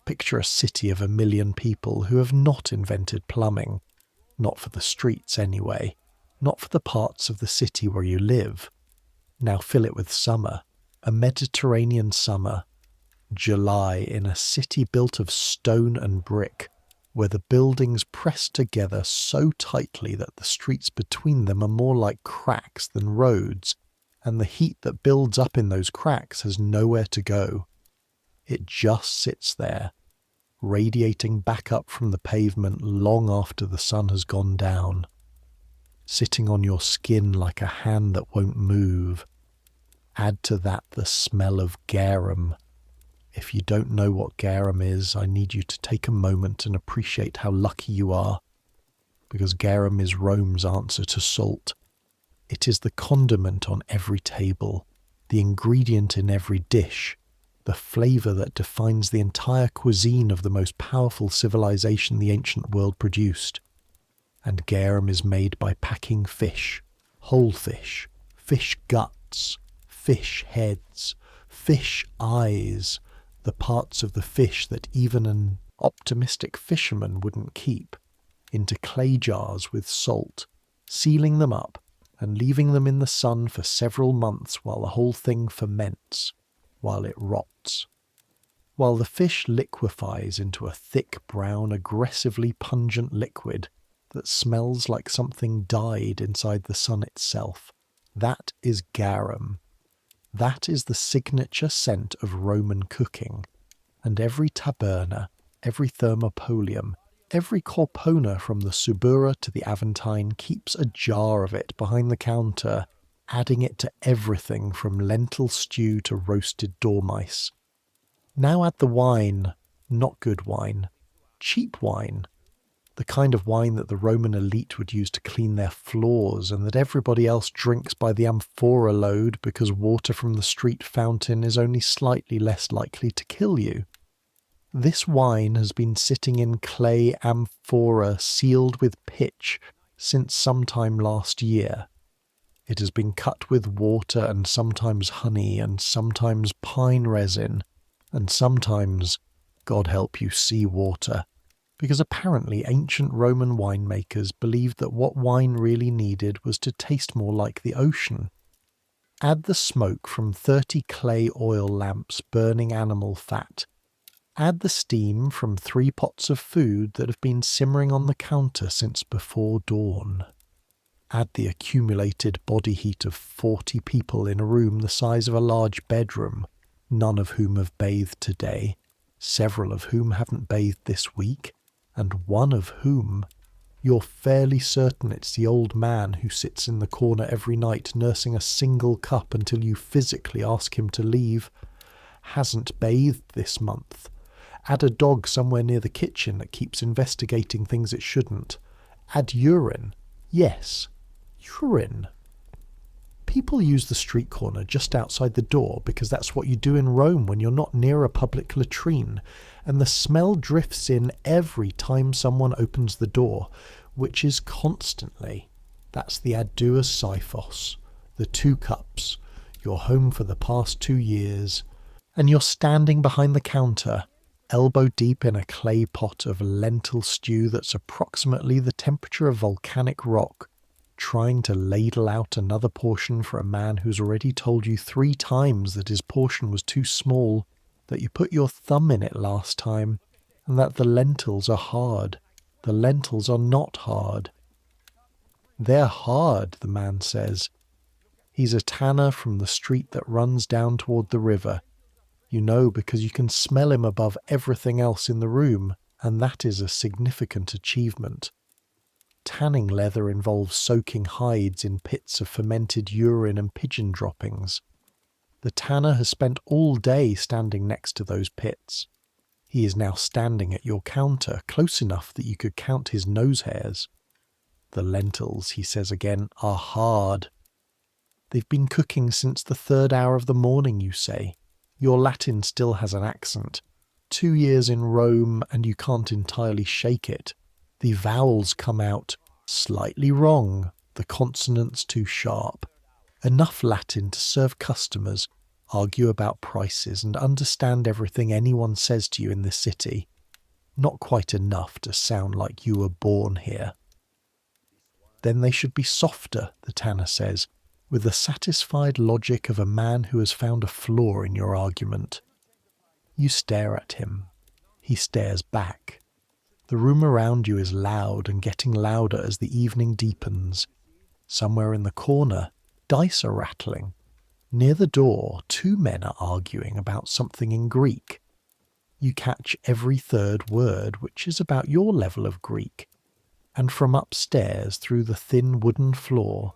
Picture a city of 1 million people who have not invented plumbing. Not for the streets anyway. Not for the parts of the city where you live. Now fill it with summer. A Mediterranean summer. July in a city built of stone and brick, where the buildings press together so tightly that the streets between them are more like cracks than roads, and the heat that builds up in those cracks has nowhere to go. It just sits there, radiating back up from the pavement long after the sun has gone down, sitting on your skin like a hand that won't move. Add to that the smell of garum. If you don't know what garum is, I need you to take a moment and appreciate how lucky you are, because garum is Rome's answer to salt. It is the condiment on every table, the ingredient in every dish, the flavour that defines the entire cuisine of the most powerful civilization the ancient world produced. And garum is made by packing fish, whole fish guts, fish heads, fish eyes, the parts of the fish that even an optimistic fisherman wouldn't keep, into clay jars with salt, sealing them up and leaving them in the sun for several months while the whole thing ferments, while it rots. While the fish liquefies into a thick, brown, aggressively pungent liquid that smells like something died inside the sun itself. That is garum. That is the signature scent of Roman cooking, and every taberna, every thermopolium, every corpona from the Subura to the Aventine keeps a jar of it behind the counter, adding it to everything from lentil stew to roasted dormice. Now add the wine, not good wine, cheap wine, the kind of wine that the Roman elite would use to clean their floors and that everybody else drinks by the amphora load because water from the street fountain is only slightly less likely to kill you. This wine has been sitting in clay amphora sealed with pitch since sometime last year. It has been cut with water and sometimes honey and sometimes pine resin and sometimes, God help you, seawater. Because apparently ancient Roman winemakers believed that what wine really needed was to taste more like the ocean. Add the smoke from 30 clay oil lamps burning animal fat. Add the steam from 3 pots of food that have been simmering on the counter since before dawn. Add the accumulated body heat of 40 people in a room the size of a large bedroom, none of whom have bathed today, several of whom haven't bathed this week, and one of whom, you're fairly certain it's the old man who sits in the corner every night nursing a single cup until you physically ask him to leave, hasn't bathed this month. Add a dog somewhere near the kitchen that keeps investigating things it shouldn't. Add urine. Yes, urine. People use the street corner just outside the door because that's what you do in Rome when you're not near a public latrine, and the smell drifts in every time someone opens the door, which is constantly. That's the Aduus Siphos, the 2 cups, your home for the past 2 years, and you're standing behind the counter, elbow deep in a clay pot of lentil stew that's approximately the temperature of volcanic rock, trying to ladle out another portion for a man who's already told you 3 times that his portion was too small, that you put your thumb in it last time, and that the lentils are hard. The lentils are not hard. They're hard, the man says. He's a tanner from the street that runs down toward the river. You know because you can smell him above everything else in the room, and that is a significant achievement. Tanning leather involves soaking hides in pits of fermented urine and pigeon droppings. The tanner has spent all day standing next to those pits. He is now standing at your counter, close enough that you could count his nose hairs. The lentils, he says again, are hard. They've been cooking since the 3rd hour of the morning, you say. Your Latin still has an accent. 2 years in Rome and you can't entirely shake it. The vowels come out slightly wrong, the consonants too sharp. Enough Latin to serve customers, argue about prices, and understand everything anyone says to you in this city. Not quite enough to sound like you were born here. Then they should be softer, the tanner says, with the satisfied logic of a man who has found a flaw in your argument. You stare at him. He stares back. The room around you is loud and getting louder as the evening deepens. Somewhere in the corner, dice are rattling. Near the door, two men are arguing about something in Greek. You catch every third word, which is about your level of Greek. And from upstairs, through the thin wooden floor,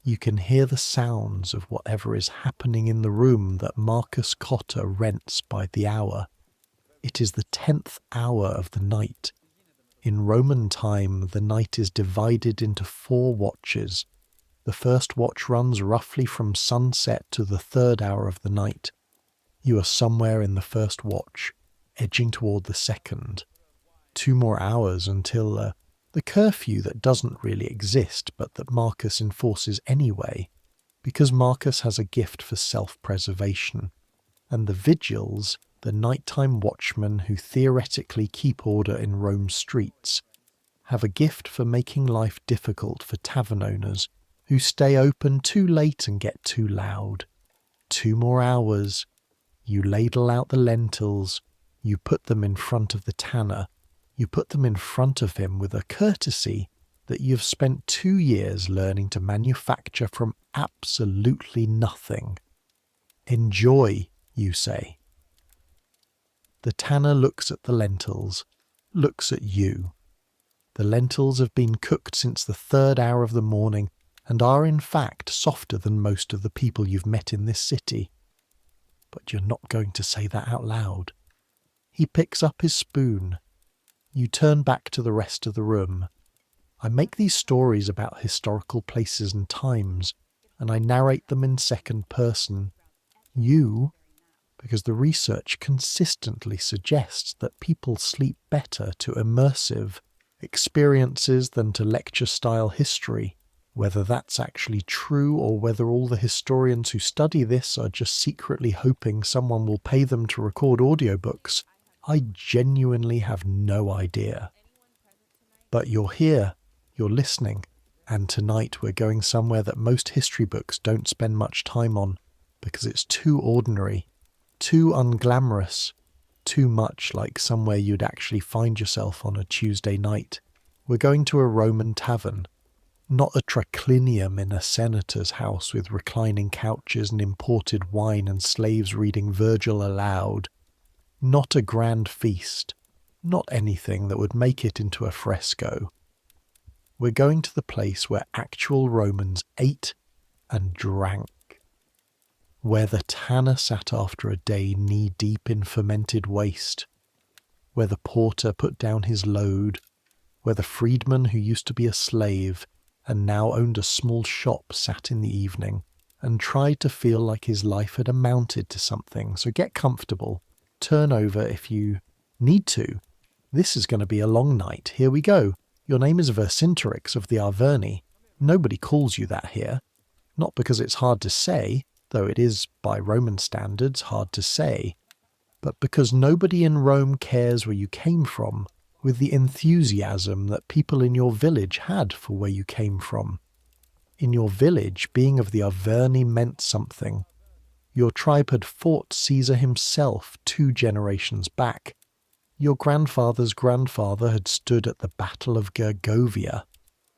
you can hear the sounds of whatever is happening in the room that Marcus Cotter rents by the hour. It is the 10th hour of the night. In Roman time, the night is divided into 4 watches. The first watch runs roughly from sunset to the 3rd hour of the night. You are somewhere in the first watch, edging toward the second. 2 more hours until the curfew that doesn't really exist, but that Marcus enforces anyway, because Marcus has a gift for self-preservation, and the vigils, the nighttime watchmen who theoretically keep order in Rome's streets, have a gift for making life difficult for tavern owners who stay open too late and get too loud. 2 more hours. You ladle out the lentils. You put them in front of the tanner. You put them in front of him with a courtesy that you've spent 2 years learning to manufacture from absolutely nothing. Enjoy, you say. The tanner looks at the lentils, looks at you. The lentils have been cooked since the 3rd hour of the morning and are in fact softer than most of the people you've met in this city. But you're not going to say that out loud. He picks up his spoon. You turn back to the rest of the room. I make these stories about historical places and times, and I narrate them in second person. You, because the research consistently suggests that people sleep better to immersive experiences than to lecture-style history. Whether that's actually true or whether all the historians who study this are just secretly hoping someone will pay them to record audiobooks, I genuinely have no idea. But you're here, you're listening, and tonight we're going somewhere that most history books don't spend much time on, because it's too ordinary, too unglamorous, too much like somewhere you'd actually find yourself on a Tuesday night. We're going to a Roman tavern. Not a triclinium in a senator's house with reclining couches and imported wine and slaves reading Virgil aloud. Not a grand feast. Not anything that would make it into a fresco. We're going to the place where actual Romans ate and drank. Where the tanner sat after a day knee-deep in fermented waste. Where the porter put down his load. Where the freedman who used to be a slave and now owned a small shop sat in the evening and tried to feel like his life had amounted to something. So get comfortable. Turn over if you need to. This is going to be a long night. Here we go. Your name is Vercingetorix of the Arverni. Nobody calls you that here. Not because it's hard to say, though it is by Roman standards hard to say, but because nobody in Rome cares where you came from, with the enthusiasm that people in your village had for where you came from. In your village, being of the Arverni meant something. Your tribe had fought Caesar himself 2 generations back. Your grandfather's grandfather had stood at the Battle of Gergovia,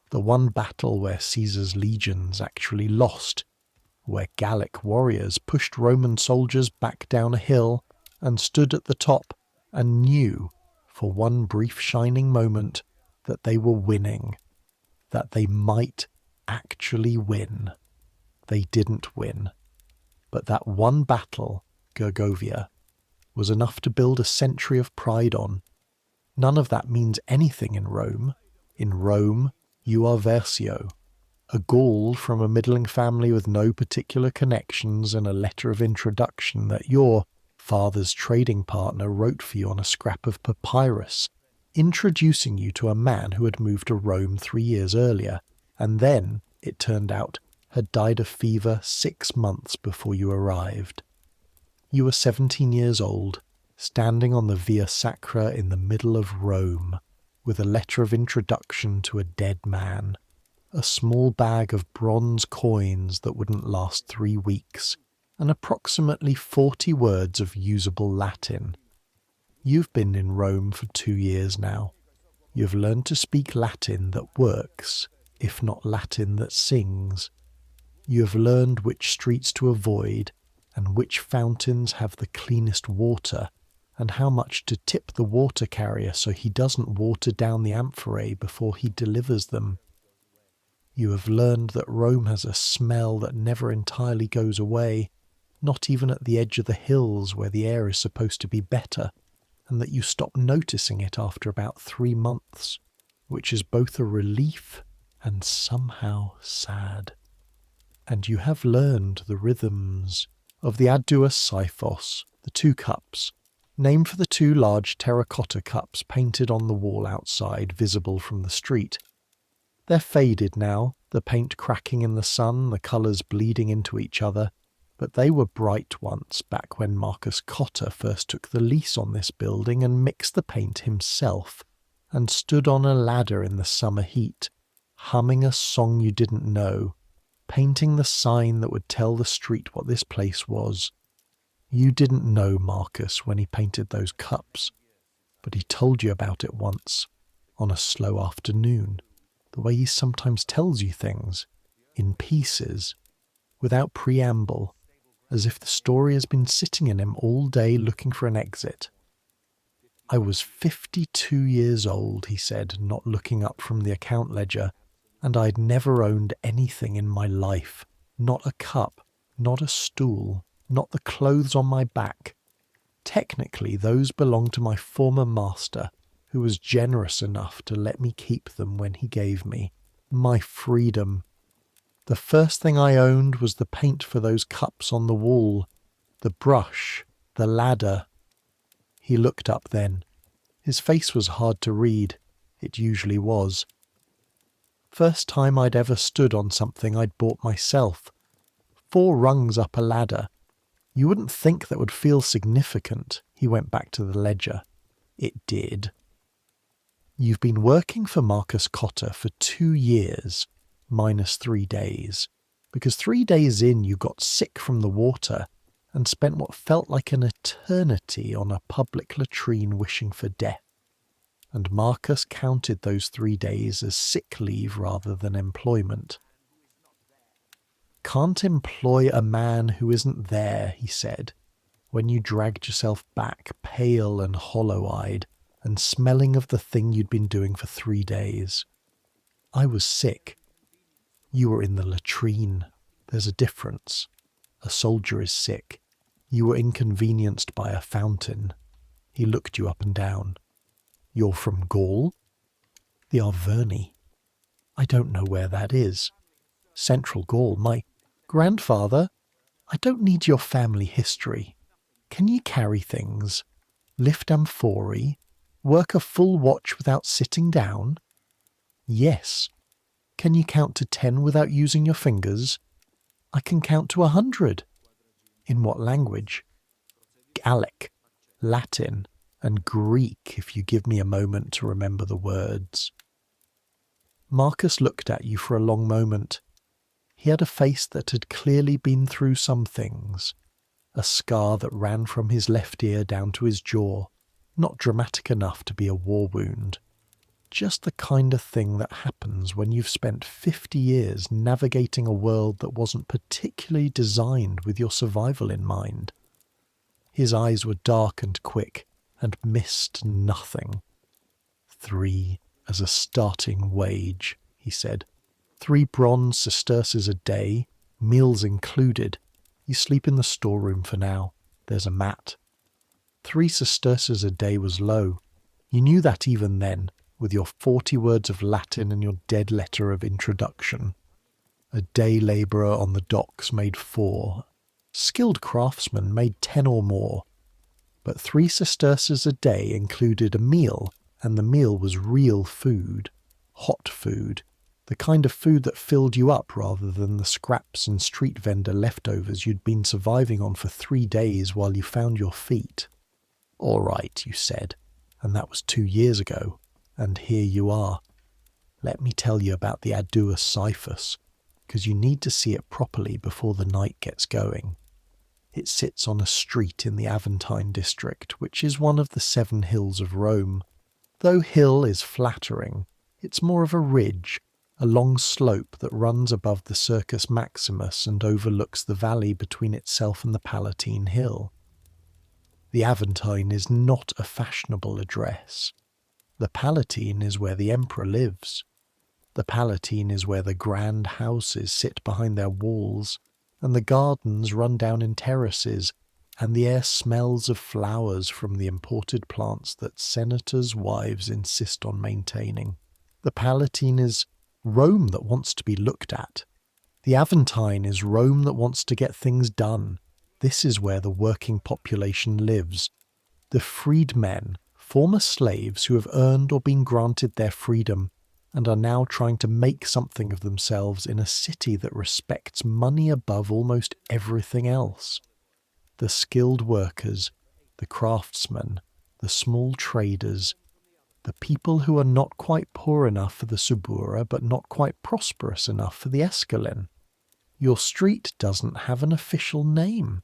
the one battle where Caesar's legions actually lost, where Gallic warriors pushed Roman soldiers back down a hill and stood at the top and knew, for one brief shining moment, that they were winning, that they might actually win. They didn't win. But that one battle, Gergovia, was enough to build a century of pride on. None of that means anything in Rome. In Rome, you are Versio, a Gaul from a middling family with no particular connections and a letter of introduction that your father's trading partner wrote for you on a scrap of papyrus, introducing you to a man who had moved to Rome 3 years earlier, and then, it turned out, had died of fever 6 months before you arrived. You were 17 years old, standing on the Via Sacra in the middle of Rome, with a letter of introduction to a dead man, a small bag of bronze coins that wouldn't last 3 weeks, and approximately 40 words of usable Latin. You've been in Rome for 2 years now. You've learned to speak Latin that works, if not Latin that sings. You have learned which streets to avoid, and which fountains have the cleanest water, and how much to tip the water carrier so he doesn't water down the amphorae before he delivers them. You have learned that Rome has a smell that never entirely goes away, not even at the edge of the hills where the air is supposed to be better, and that you stop noticing it after about 3 months, which is both a relief and somehow sad. And you have learned the rhythms of the Aduus Siphos, the 2 cups, named for the 2 large terracotta cups painted on the wall outside, visible from the street. They're faded now, the paint cracking in the sun, the colours bleeding into each other, but they were bright once, back when Marcus Cotta first took the lease on this building and mixed the paint himself, and stood on a ladder in the summer heat, humming a song you didn't know, painting the sign that would tell the street what this place was. You didn't know Marcus when he painted those cups, but he told you about it once, on a slow afternoon, the way he sometimes tells you things, in pieces, without preamble, as if the story has been sitting in him all day looking for an exit. I was 52 years old, he said, not looking up from the account ledger, and I'd never owned anything in my life, not a cup, not a stool, not the clothes on my back. Technically, those belonged to my former master, who was generous enough to let me keep them when he gave me my freedom. The first thing I owned was the paint for those cups on the wall, the brush, the ladder. He looked up then. His face was hard to read. It usually was. First time I'd ever stood on something I'd bought myself. 4 rungs up a ladder. You wouldn't think that would feel significant, he went back to the ledger. It did. You've been working for Marcus Cotta for 2 years, minus 3 days, because 3 days in you got sick from the water and spent what felt like an eternity on a public latrine wishing for death. And Marcus counted those 3 days as sick leave rather than employment. Can't employ a man who isn't there, he said, when you dragged yourself back, pale and hollow-eyed, and smelling of the thing you'd been doing for 3 days. I was sick. You were in the latrine. There's a difference. A soldier is sick. You were inconvenienced by a fountain. He looked you up and down. You're from Gaul? The Arverni. I don't know where that is. Central Gaul. My grandfather? I don't need your family history. Can you carry things? Lift amphorae? Work a full watch without sitting down? Yes. Can you count to 10 without using your fingers? I can count to 100. In what language? Gallic, Latin, and Greek, if you give me a moment to remember the words. Marcus looked at you for a long moment. He had a face that had clearly been through some things. A scar that ran from his left ear down to his jaw, not dramatic enough to be a war wound. Just the kind of thing that happens when you've spent 50 years navigating a world that wasn't particularly designed with your survival in mind. His eyes were dark and quick, and missed nothing. 3 as a starting wage, he said. 3 bronze sesterces a day, meals included. You sleep in the storeroom for now. There's a mat. 3 sesterces a day was low. You knew that even then, with your 40 words of Latin and your dead letter of introduction. A day labourer on the docks made 4. Skilled craftsmen made 10 or more. But 3 sesterces a day included a meal, and the meal was real food, hot food. The kind of food that filled you up rather than the scraps and street vendor leftovers you'd been surviving on for 3 days while you found your feet. All right, you said, and that was 2 years ago, and here you are. Let me tell you about the Aduus Cyphus, because you need to see it properly before the night gets going. It sits on a street in the Aventine district, which is one of the 7 hills of Rome. Though hill is flattering, it's more of a ridge, a long slope that runs above the Circus Maximus and overlooks the valley between itself and the Palatine Hill. The Aventine is not a fashionable address. The Palatine is where the emperor lives. The Palatine is where the grand houses sit behind their walls, and the gardens run down in terraces, and the air smells of flowers from the imported plants that senators' wives insist on maintaining. The Palatine is Rome that wants to be looked at. The Aventine is Rome that wants to get things done. This is where the working population lives. The freedmen, former slaves who have earned or been granted their freedom and are now trying to make something of themselves in a city that respects money above almost everything else. The skilled workers, the craftsmen, the small traders, the people who are not quite poor enough for the Subura but not quite prosperous enough for the Escalin. Your street doesn't have an official name.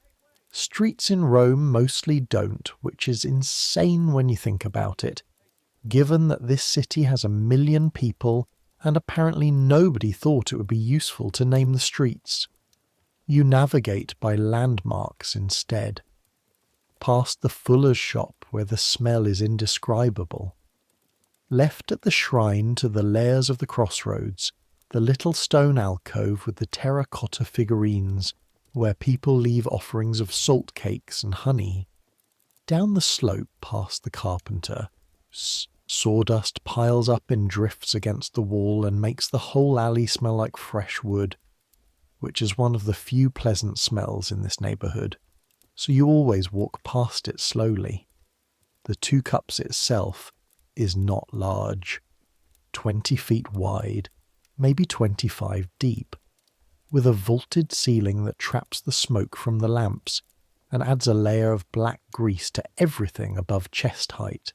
Streets in Rome mostly don't, which is insane when you think about it, given that this city has 1 million people and apparently nobody thought it would be useful to name the streets. You navigate by landmarks instead, past the fuller's shop where the smell is indescribable. Left at the shrine to the layers of the crossroads, the little stone alcove with the terracotta figurines where people leave offerings of salt cakes and honey. Down the slope past the carpenter, sawdust piles up in drifts against the wall and makes the whole alley smell like fresh wood, which is one of the few pleasant smells in this neighbourhood, so you always walk past it slowly. The Two Cups itself is not large, 20 feet wide, maybe 25 deep, with a vaulted ceiling that traps the smoke from the lamps and adds a layer of black grease to everything above chest height.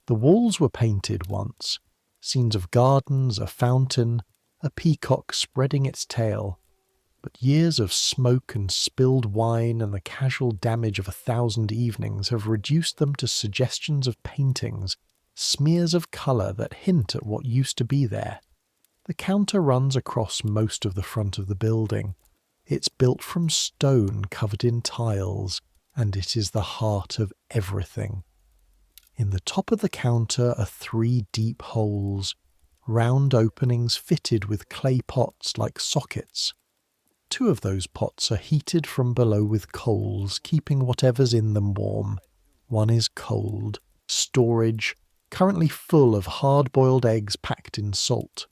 The walls were painted once, scenes of gardens, a fountain, a peacock spreading its tail, but years of smoke and spilled wine and the casual damage of 1,000 evenings have reduced them to suggestions of paintings, smears of colour that hint at what used to be there. The counter runs across most of the front of the building. It's built from stone covered in tiles, and it is the heart of everything. In the top of the counter are 3 deep holes, round openings fitted with clay pots like sockets. 2 of those pots are heated from below with coals, keeping whatever's in them warm. One is cold, storage, currently full of hard-boiled eggs packed in salt.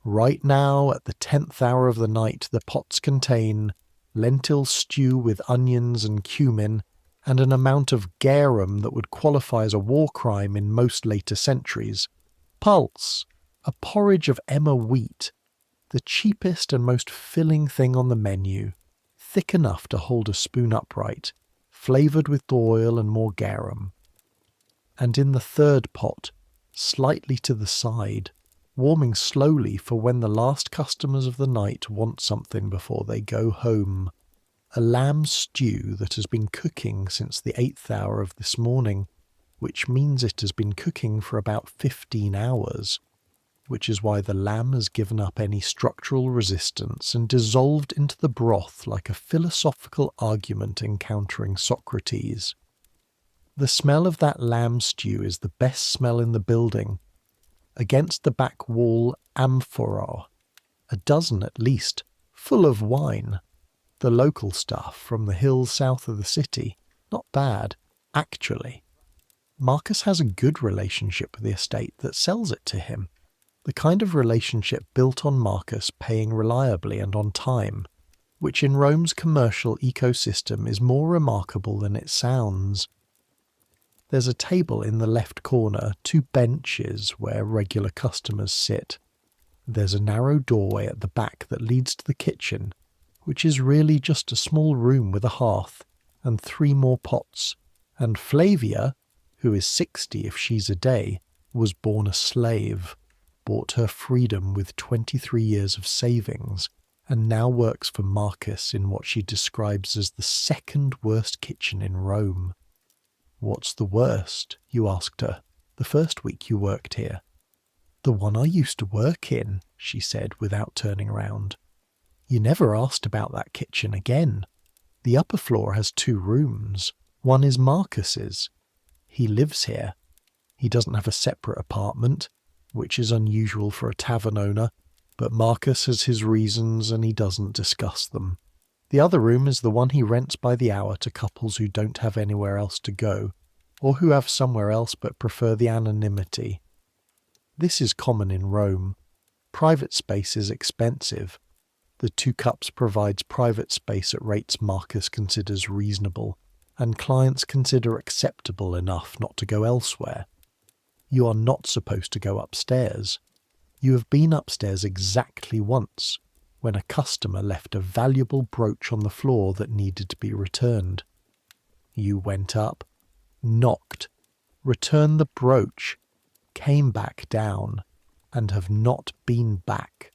Right now, at the 10th hour of the night, the pots contain lentil stew with onions and cumin, and an amount of garum that would qualify as a war crime in most later centuries. Pulse, a porridge of emmer wheat, the cheapest and most filling thing on the menu, thick enough to hold a spoon upright, flavoured with oil and more garum. And in the 3rd pot, slightly to the side, warming slowly for when the last customers of the night want something before they go home, a lamb stew that has been cooking since the 8th hour of this morning, which means it has been cooking for about 15 hours, which is why the lamb has given up any structural resistance and dissolved into the broth like a philosophical argument encountering Socrates. The smell of that lamb stew is the best smell in the building. Against the back wall, amphora, a dozen at least, full of wine. The local stuff from the hills south of the city. Not bad, actually. Marcus has a good relationship with the estate that sells it to him. The kind of relationship built on Marcus paying reliably and on time, which in Rome's commercial ecosystem is more remarkable than it sounds. There's a table in the left corner, 2 benches where regular customers sit. There's a narrow doorway at the back that leads to the kitchen, which is really just a small room with a hearth and 3 more pots, and Flavia, who is 60 if she's a day, was born a slave, bought her freedom with 23 years of savings, and now works for Marcus in what she describes as the 2nd worst kitchen in Rome. "What's the worst?" you asked her, "the first week you worked here." "The one I used to work in," she said without turning round. "You never asked about that kitchen again. The upper floor has 2 rooms. One is Marcus's. He lives here. He doesn't have a separate apartment, which is unusual for a tavern owner, but Marcus has his reasons and he doesn't discuss them. The other room is the one he rents by the hour to couples who don't have anywhere else to go, or who have somewhere else but prefer the anonymity. This is common in Rome. Private space is expensive. The 2 Cups provides private space at rates Marcus considers reasonable, and clients consider acceptable enough not to go elsewhere. You are not supposed to go upstairs. You have been upstairs exactly once, when a customer left a valuable brooch on the floor that needed to be returned. You went up, knocked, returned the brooch, came back down, and have not been back.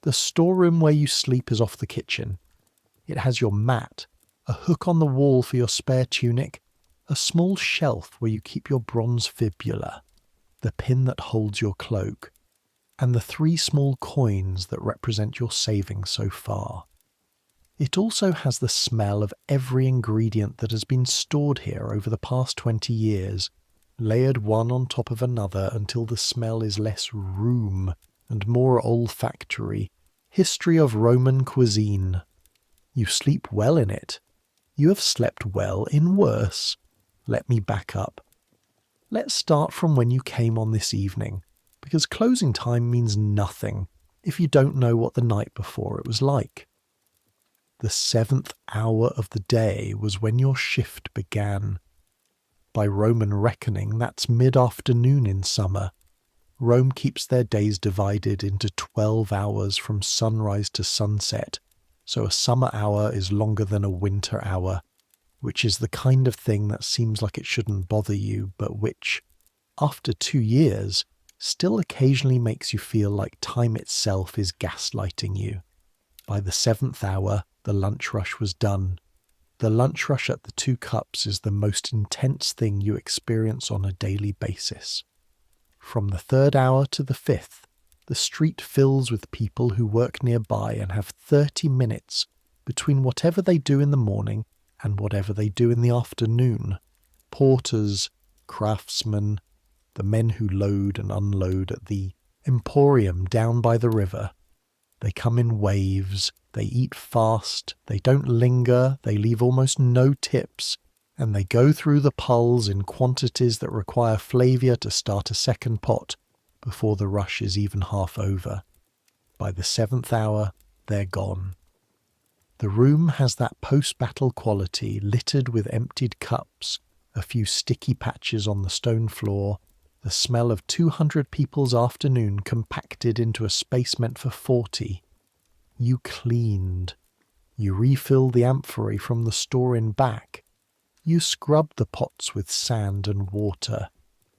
The storeroom where you sleep is off the kitchen. It has your mat, a hook on the wall for your spare tunic, a small shelf where you keep your bronze fibula, the pin that holds your cloak, and the 3 small coins that represent your savings so far. It also has the smell of every ingredient that has been stored here over the past 20 years, layered one on top of another until the smell is less room and more olfactory. History of Roman cuisine. You sleep well in it. You have slept well in worse. Let me back up. Let's start from when you came on this evening, because closing time means nothing if you don't know what the night before it was like. The 7th hour of the day was when your shift began. By Roman reckoning, that's mid-afternoon in summer. Rome keeps their days divided into 12 hours from sunrise to sunset, so a summer hour is longer than a winter hour, which is the kind of thing that seems like it shouldn't bother you, but which, after 2 years, still occasionally makes you feel like time itself is gaslighting you. By the 7th hour, the lunch rush was done. The lunch rush at the 2 Cups is the most intense thing you experience on a daily basis. From the 3rd hour to the 5th, the street fills with people who work nearby and have 30 minutes between whatever they do in the morning and whatever they do in the afternoon. Porters, craftsmen, the men who load and unload at the emporium down by the river. They come in waves, they eat fast, they don't linger, they leave almost no tips, and they go through the pulls in quantities that require Flavia to start a second pot before the rush is even half over. By the 7th hour, they're gone. The room has that post-battle quality, littered with emptied cups, a few sticky patches on the stone floor, the smell of 200 people's afternoon compacted into a space meant for 40. You cleaned. You refilled the amphorae from the store in back. You scrubbed the pots with sand and water.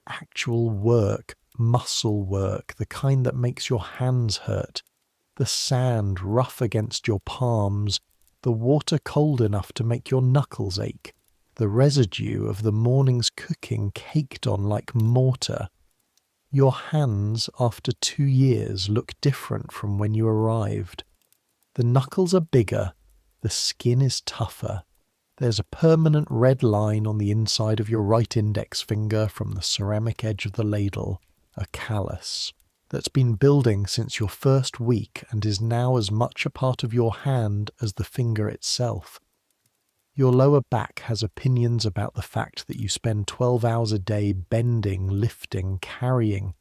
Actual work, muscle work, the kind that makes your hands hurt. The sand rough against your palms, the water cold enough to make your knuckles ache, the residue of the morning's cooking caked on like mortar. Your hands, after 2 years, look different from when you arrived. The knuckles are bigger, the skin is tougher. There's a permanent red line on the inside of your right index finger from the ceramic edge of the ladle, a callus, that's been building since your first week and is now as much a part of your hand as the finger itself. Your lower back has opinions about the fact that you spend 12 hours a day bending, lifting, carrying.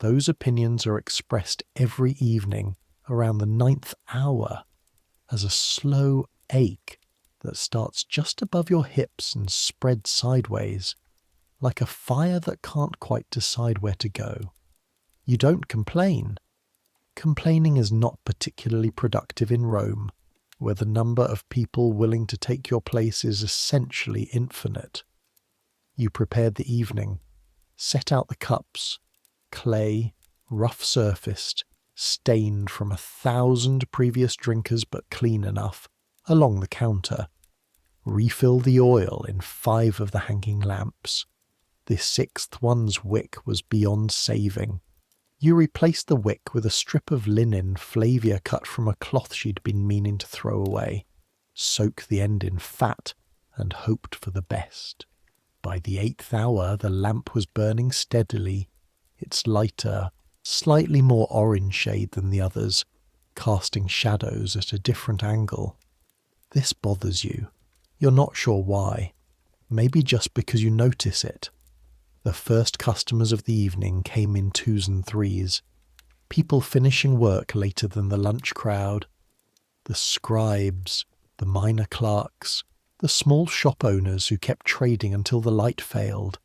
Those opinions are expressed every evening around the 9th hour as a slow ache that starts just above your hips and spreads sideways, like a fire that can't quite decide where to go. You don't complain. Complaining is not particularly productive in Rome, where the number of people willing to take your place is essentially infinite. You prepared the evening, set out the cups, clay, rough-surfaced, stained from 1,000 previous drinkers but clean enough, along the counter. Refill the oil in 5 of the hanging lamps. The 6th one's wick was beyond saving. You replaced the wick with a strip of linen Flavia cut from a cloth she'd been meaning to throw away, soak the end in fat, and hoped for the best. By the 8th hour the lamp was burning steadily, its lighter, slightly more orange shade than the others, casting shadows at a different angle. This bothers you. You're not sure why. Maybe just because you notice it. The first customers of the evening came in 2s and 3s. People finishing work later than the lunch crowd. The scribes, the minor clerks, the small shop owners who kept trading until the light failed.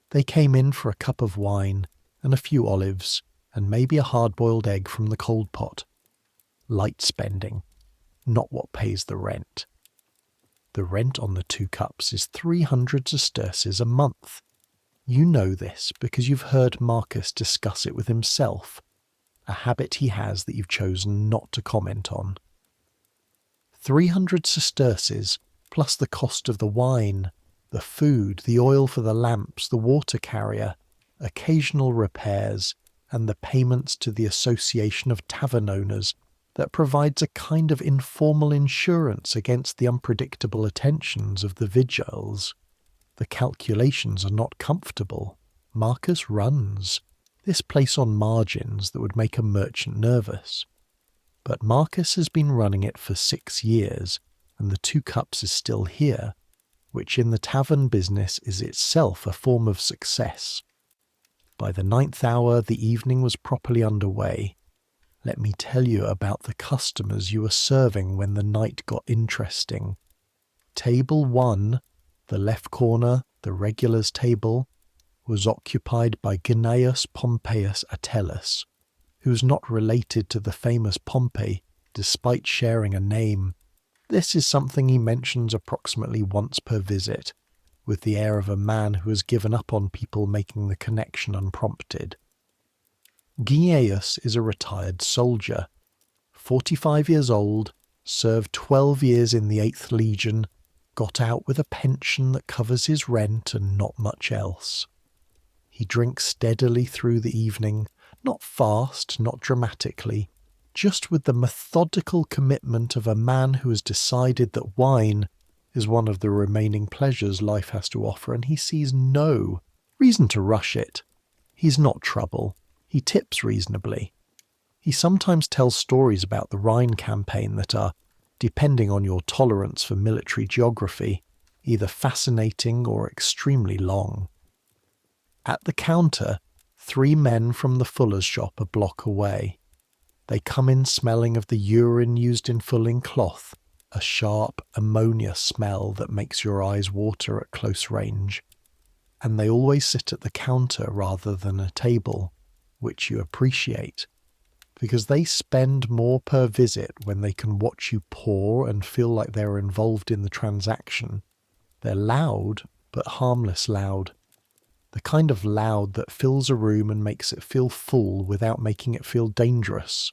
They came in for a cup of wine and a few olives and maybe a hard-boiled egg from the cold pot. Light spending, not what pays the rent. The rent on the 2 cups is 300 sesterces a month. You know this because you've heard Marcus discuss it with himself, a habit he has that you've chosen not to comment on. 300 sesterces, plus the cost of the wine, the food, the oil for the lamps, the water carrier, occasional repairs, and the payments to the Association of Tavern Owners that provides a kind of informal insurance against the unpredictable attentions of the vigiles. The calculations are not comfortable. Marcus runs this place on margins that would make a merchant nervous. But Marcus has been running it for 6 years, and the 2 cups is still here, which in the tavern business is itself a form of success. By the 9th hour the evening was properly underway. Let me tell you about the customers you were serving when the night got interesting. Table 1, the left corner, the regulars' table, was occupied by Gnaeus Pompeius Atellus, who's not related to the famous Pompey, despite sharing a name. This is something he mentions approximately once per visit, with the air of a man who has given up on people making the connection unprompted. Gnaeus is a retired soldier, 45 years old, served 12 years in the 8th Legion, got out with a pension that covers his rent and not much else. He drinks steadily through the evening, not fast, not dramatically, just with the methodical commitment of a man who has decided that wine is one of the remaining pleasures life has to offer, and he sees no reason to rush it. He's not trouble. He tips reasonably. He sometimes tells stories about the Rhine campaign that are, depending on your tolerance for military geography, either fascinating or extremely long. At the counter, 3 men from the fuller's shop a block away. They come in smelling of the urine used in fulling cloth, a sharp ammonia smell that makes your eyes water at close range. And they always sit at the counter rather than a table, which you appreciate, because they spend more per visit when they can watch you pour and feel like they're involved in the transaction. They're loud, but harmless loud. The kind of loud that fills a room and makes it feel full without making it feel dangerous.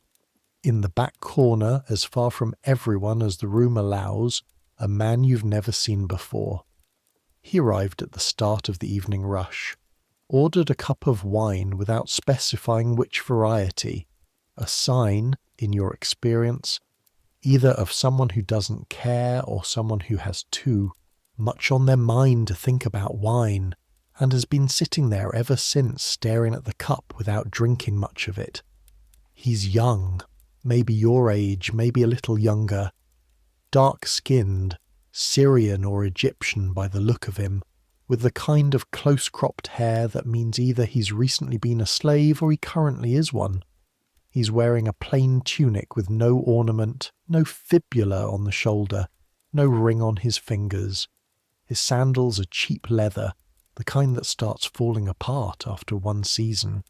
In the back corner, as far from everyone as the room allows, a man you've never seen before. He arrived at the start of the evening rush, ordered a cup of wine without specifying which variety, a sign, in your experience, either of someone who doesn't care or someone who has too much on their mind to think about wine, and has been sitting there ever since staring at the cup without drinking much of it. He's young, maybe your age, maybe a little younger, dark-skinned, Syrian or Egyptian by the look of him, with the kind of close-cropped hair that means either he's recently been a slave or he currently is one. He's wearing a plain tunic with no ornament, no fibula on the shoulder, no ring on his fingers. His sandals are cheap leather, the kind that starts falling apart after one season.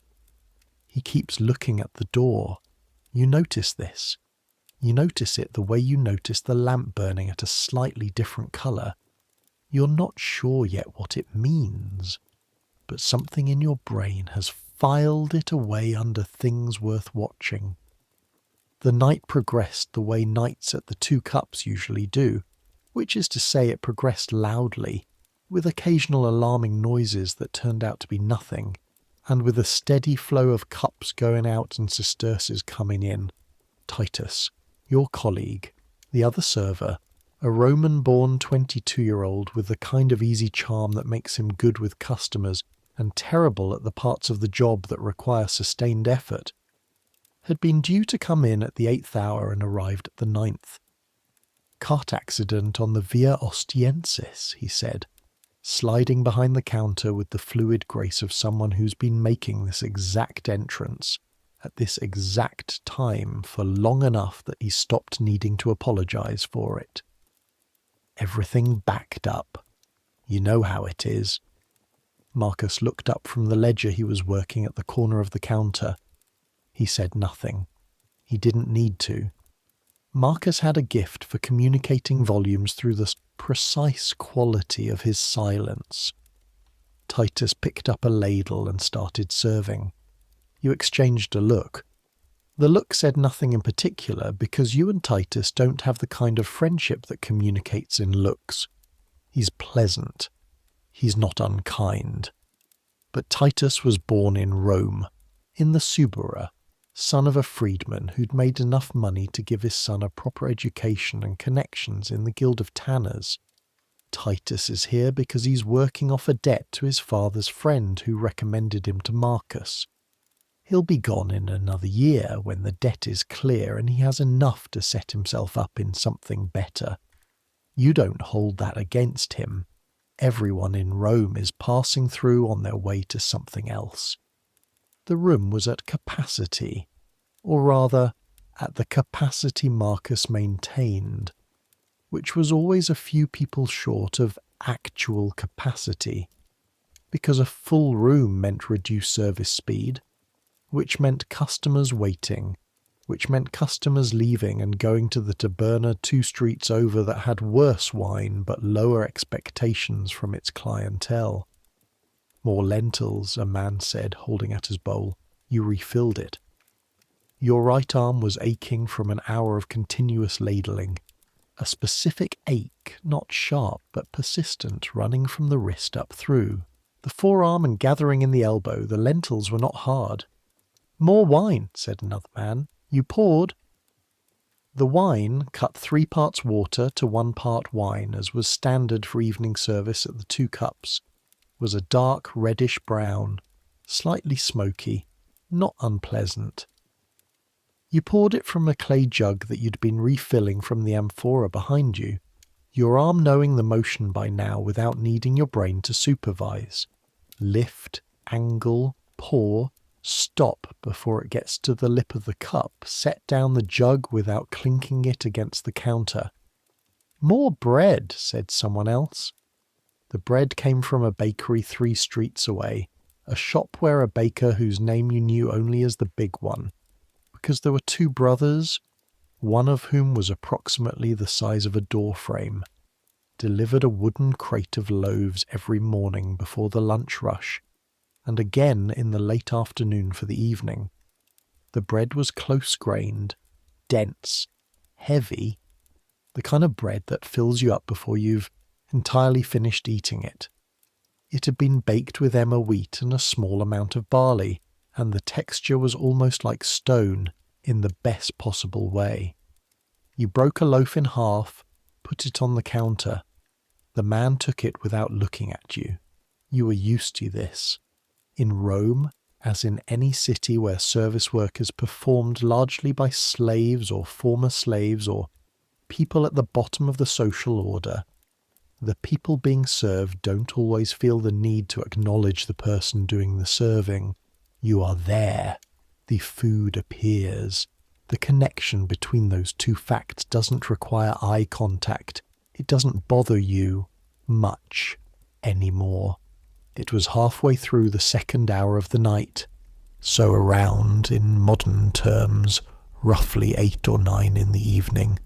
He keeps looking at the door. You notice this. You notice it the way you notice the lamp burning at a slightly different colour. You're not sure yet what it means, but something in your brain has filed it away under things worth watching. The night progressed the way nights at the Two Cups usually do, which is to say it progressed loudly, with occasional alarming noises that turned out to be nothing, and with a steady flow of cups going out and sesterces coming in. Titus, your colleague, the other server, a Roman-born 22-year-old with the kind of easy charm that makes him good with customers and terrible at the parts of the job that require sustained effort, had been due to come in at the 8th hour and arrived at the 9th. Cart accident on the Via Ostiensis, he said, sliding behind the counter with the fluid grace of someone who's been making this exact entrance at this exact time for long enough that he stopped needing to apologise for it. Everything backed up. You know how it is. Marcus looked up from the ledger he was working at the corner of the counter. He said nothing. He didn't need to. Marcus had a gift for communicating volumes through the precise quality of his silence. Titus picked up a ladle and started serving. You exchanged a look. The look said nothing in particular because you and Titus don't have the kind of friendship that communicates in looks. He's pleasant. He's not unkind. But Titus was born in Rome, in the Subura, son of a freedman who'd made enough money to give his son a proper education and connections in the Guild of Tanners. Titus is here because he's working off a debt to his father's friend who recommended him to Marcus. He'll be gone in another year when the debt is clear and he has enough to set himself up in something better. You don't hold that against him. Everyone in Rome is passing through on their way to something else. The room was at capacity, or rather, at the capacity Marcus maintained, which was always a few people short of actual capacity, because a full room meant reduced service speed, which meant customers waiting, which meant customers leaving and going to the taberna 2 streets over that had worse wine but lower expectations from its clientele. More lentils, a man said, holding out his bowl. You refilled it. Your right arm was aching from an hour of continuous ladling. A specific ache, not sharp but persistent, running from the wrist up through. The forearm and gathering in the elbow, the lentils were not hard. More wine, said another man. You poured. The wine, cut 3 parts water to 1 part wine, as was standard for evening service at the Two Cups, was a dark reddish brown, slightly smoky, not unpleasant. You poured it from a clay jug that you'd been refilling from the amphora behind you, your arm knowing the motion by now without needing your brain to supervise. Lift, angle, pour, stop before it gets to the lip of the cup, set down the jug without clinking it against the counter. More bread, said someone else. The bread came from a bakery 3 streets away, a shop where a baker whose name you knew only as the Big One, because there were 2 brothers, one of whom was approximately the size of a door frame, delivered a wooden crate of loaves every morning before the lunch rush, and again in the late afternoon for the evening. The bread was close-grained, dense, heavy, the kind of bread that fills you up before you've entirely finished eating it. It had been baked with emmer wheat and a small amount of barley, and the texture was almost like stone in the best possible way. You broke a loaf in half, put it on the counter. The man took it without looking at you. You were used to this. In Rome, as in any city where service work is performed largely by slaves or former slaves or people at the bottom of the social order, the people being served don't always feel the need to acknowledge the person doing the serving. You are there. The food appears. The connection between those 2 facts doesn't require eye contact. It doesn't bother you much anymore. It was halfway through the 2nd hour of the night. So around, in modern terms, roughly 8 or 9 in the evening,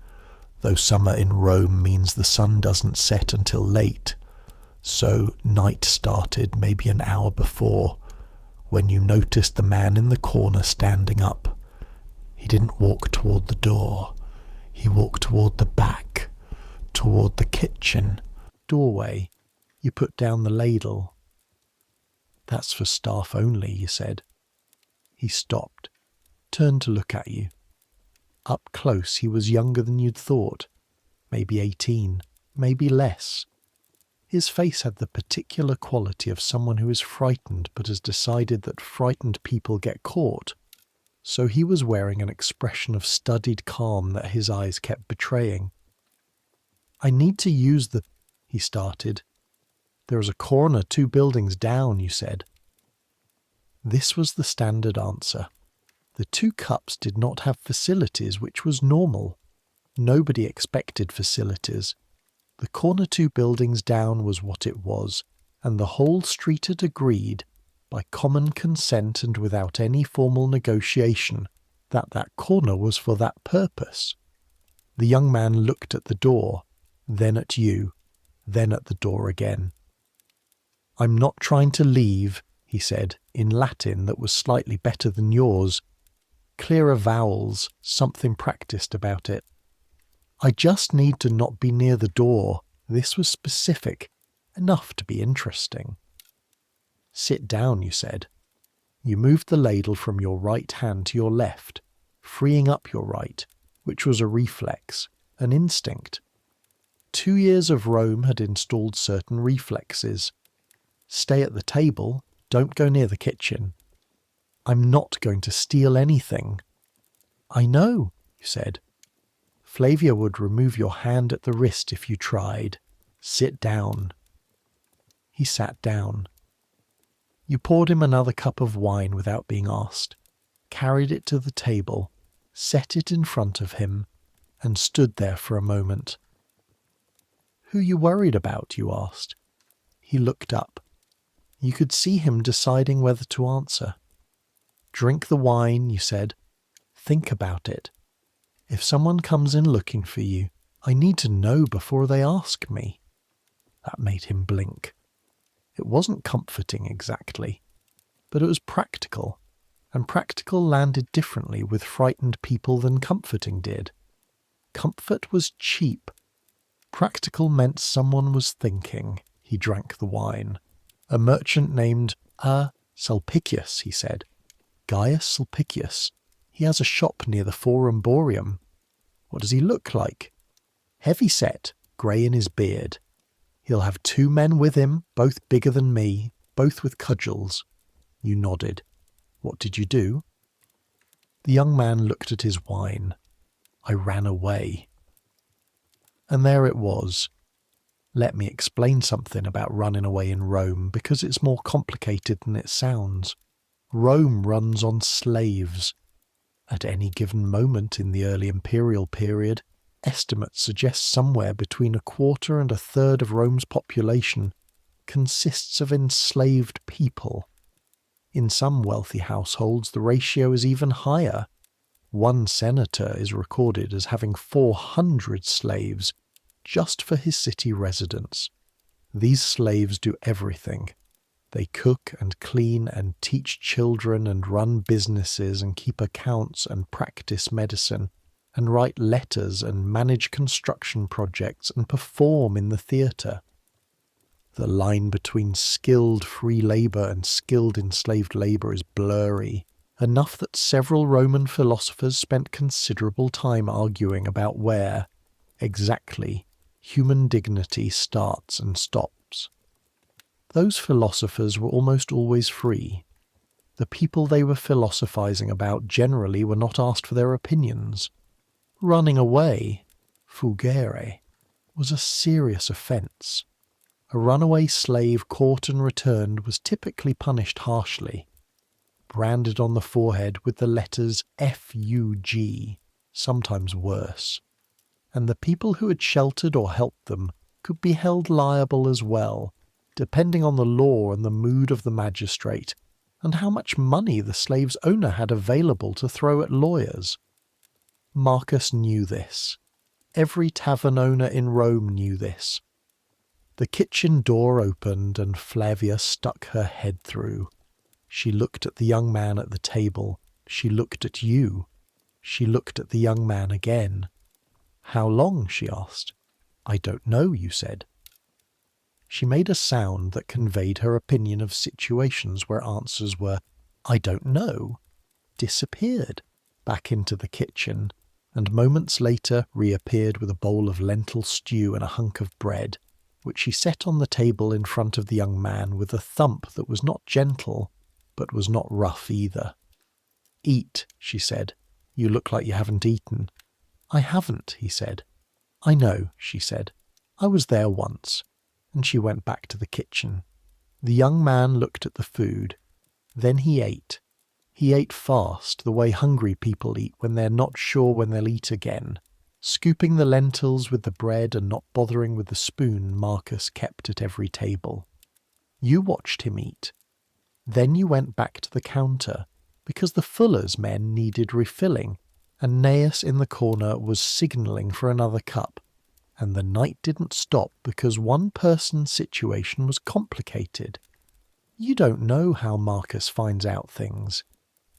though summer in Rome means the sun doesn't set until late, so night started maybe an hour before, when you noticed the man in the corner standing up. He didn't walk toward the door. He walked toward the back, toward the kitchen. Doorway. You put down the ladle. That's for staff only, you said. He stopped, turned to look at you. Up close he was younger than you'd thought. Maybe 18, maybe less. His face had the particular quality of someone who is frightened but has decided that frightened people get caught. So he was wearing an expression of studied calm that his eyes kept betraying. I need to use the... he started. There is a corner 2 buildings down, you said. This was the standard answer. The 2 cups did not have facilities, which was normal. Nobody expected facilities. The corner 2 buildings down was what it was, and the whole street had agreed, by common consent and without any formal negotiation, that that corner was for that purpose. The young man looked at the door, then at you, then at the door again. I'm not trying to leave, he said, in Latin that was slightly better than yours. Clearer vowels, something practiced about it. I just need to not be near the door. This was specific, enough to be interesting. Sit down, you said. You moved the ladle from your right hand to your left, freeing up your right, which was a reflex, an instinct. 2 years of Rome had installed certain reflexes. Stay at the table, don't go near the kitchen. I'm not going to steal anything. I know, you said. Flavia would remove your hand at the wrist if you tried. Sit down. He sat down. You poured him another cup of wine without being asked, carried it to the table, set it in front of him, and stood there for a moment. Who you worried about, you asked. He looked up. You could see him deciding whether to answer. Drink the wine, you said. Think about it. If someone comes in looking for you, I need to know before they ask me. That made him blink. It wasn't comforting exactly, but it was practical, and practical landed differently with frightened people than comforting did. Comfort was cheap. Practical meant someone was thinking. He drank the wine. A merchant named Sulpicius, he said. Gaius Sulpicius. He has a shop near the Forum Boreum. What does he look like? Heavy-set, grey in his beard. He'll have 2 men with him, both bigger than me, both with cudgels. You nodded. What did you do? The young man looked at his wine. I ran away. And there it was. Let me explain something about running away in Rome, because it's more complicated than it sounds. Rome runs on slaves. At any given moment in the early imperial period, estimates suggest somewhere between 1/4 and 1/3 of Rome's population consists of enslaved people. In some wealthy households, the ratio is even higher. One senator is recorded as having 400 slaves just for his city residents. These slaves do everything. They cook and clean and teach children and run businesses and keep accounts and practice medicine and write letters and manage construction projects and perform in the theatre. The line between skilled free labour and skilled enslaved labour is blurry, enough that several Roman philosophers spent considerable time arguing about where, exactly, human dignity starts and stops. Those philosophers were almost always free. The people they were philosophizing about generally were not asked for their opinions. Running away, fugere, was a serious offence. A runaway slave caught and returned was typically punished harshly, branded on the forehead with the letters FUG, sometimes worse. And the people who had sheltered or helped them could be held liable as well, depending on the law and the mood of the magistrate, and how much money the slave's owner had available to throw at lawyers. Marcus knew this. Every tavern owner in Rome knew this. The kitchen door opened and Flavia stuck her head through. She looked at the young man at the table. She looked at you. She looked at the young man again. "How long?" she asked. "I don't know," you said. She made a sound that conveyed her opinion of situations where answers were, "I don't know," disappeared back into the kitchen, and moments later reappeared with a bowl of lentil stew and a hunk of bread, which she set on the table in front of the young man with a thump that was not gentle, but was not rough either. "Eat," she said. "You look like you haven't eaten." "I haven't," he said. "I know," she said. "I was there once." And she went back to the kitchen. The young man looked at the food. Then he ate. He ate fast, the way hungry people eat when they're not sure when they'll eat again, scooping the lentils with the bread and not bothering with the spoon Marcus kept at every table. You watched him eat. Then you went back to the counter, because the fuller's men needed refilling, and Naeus in the corner was signalling for another cup, and the night didn't stop because one person's situation was complicated. You don't know how Marcus finds out things.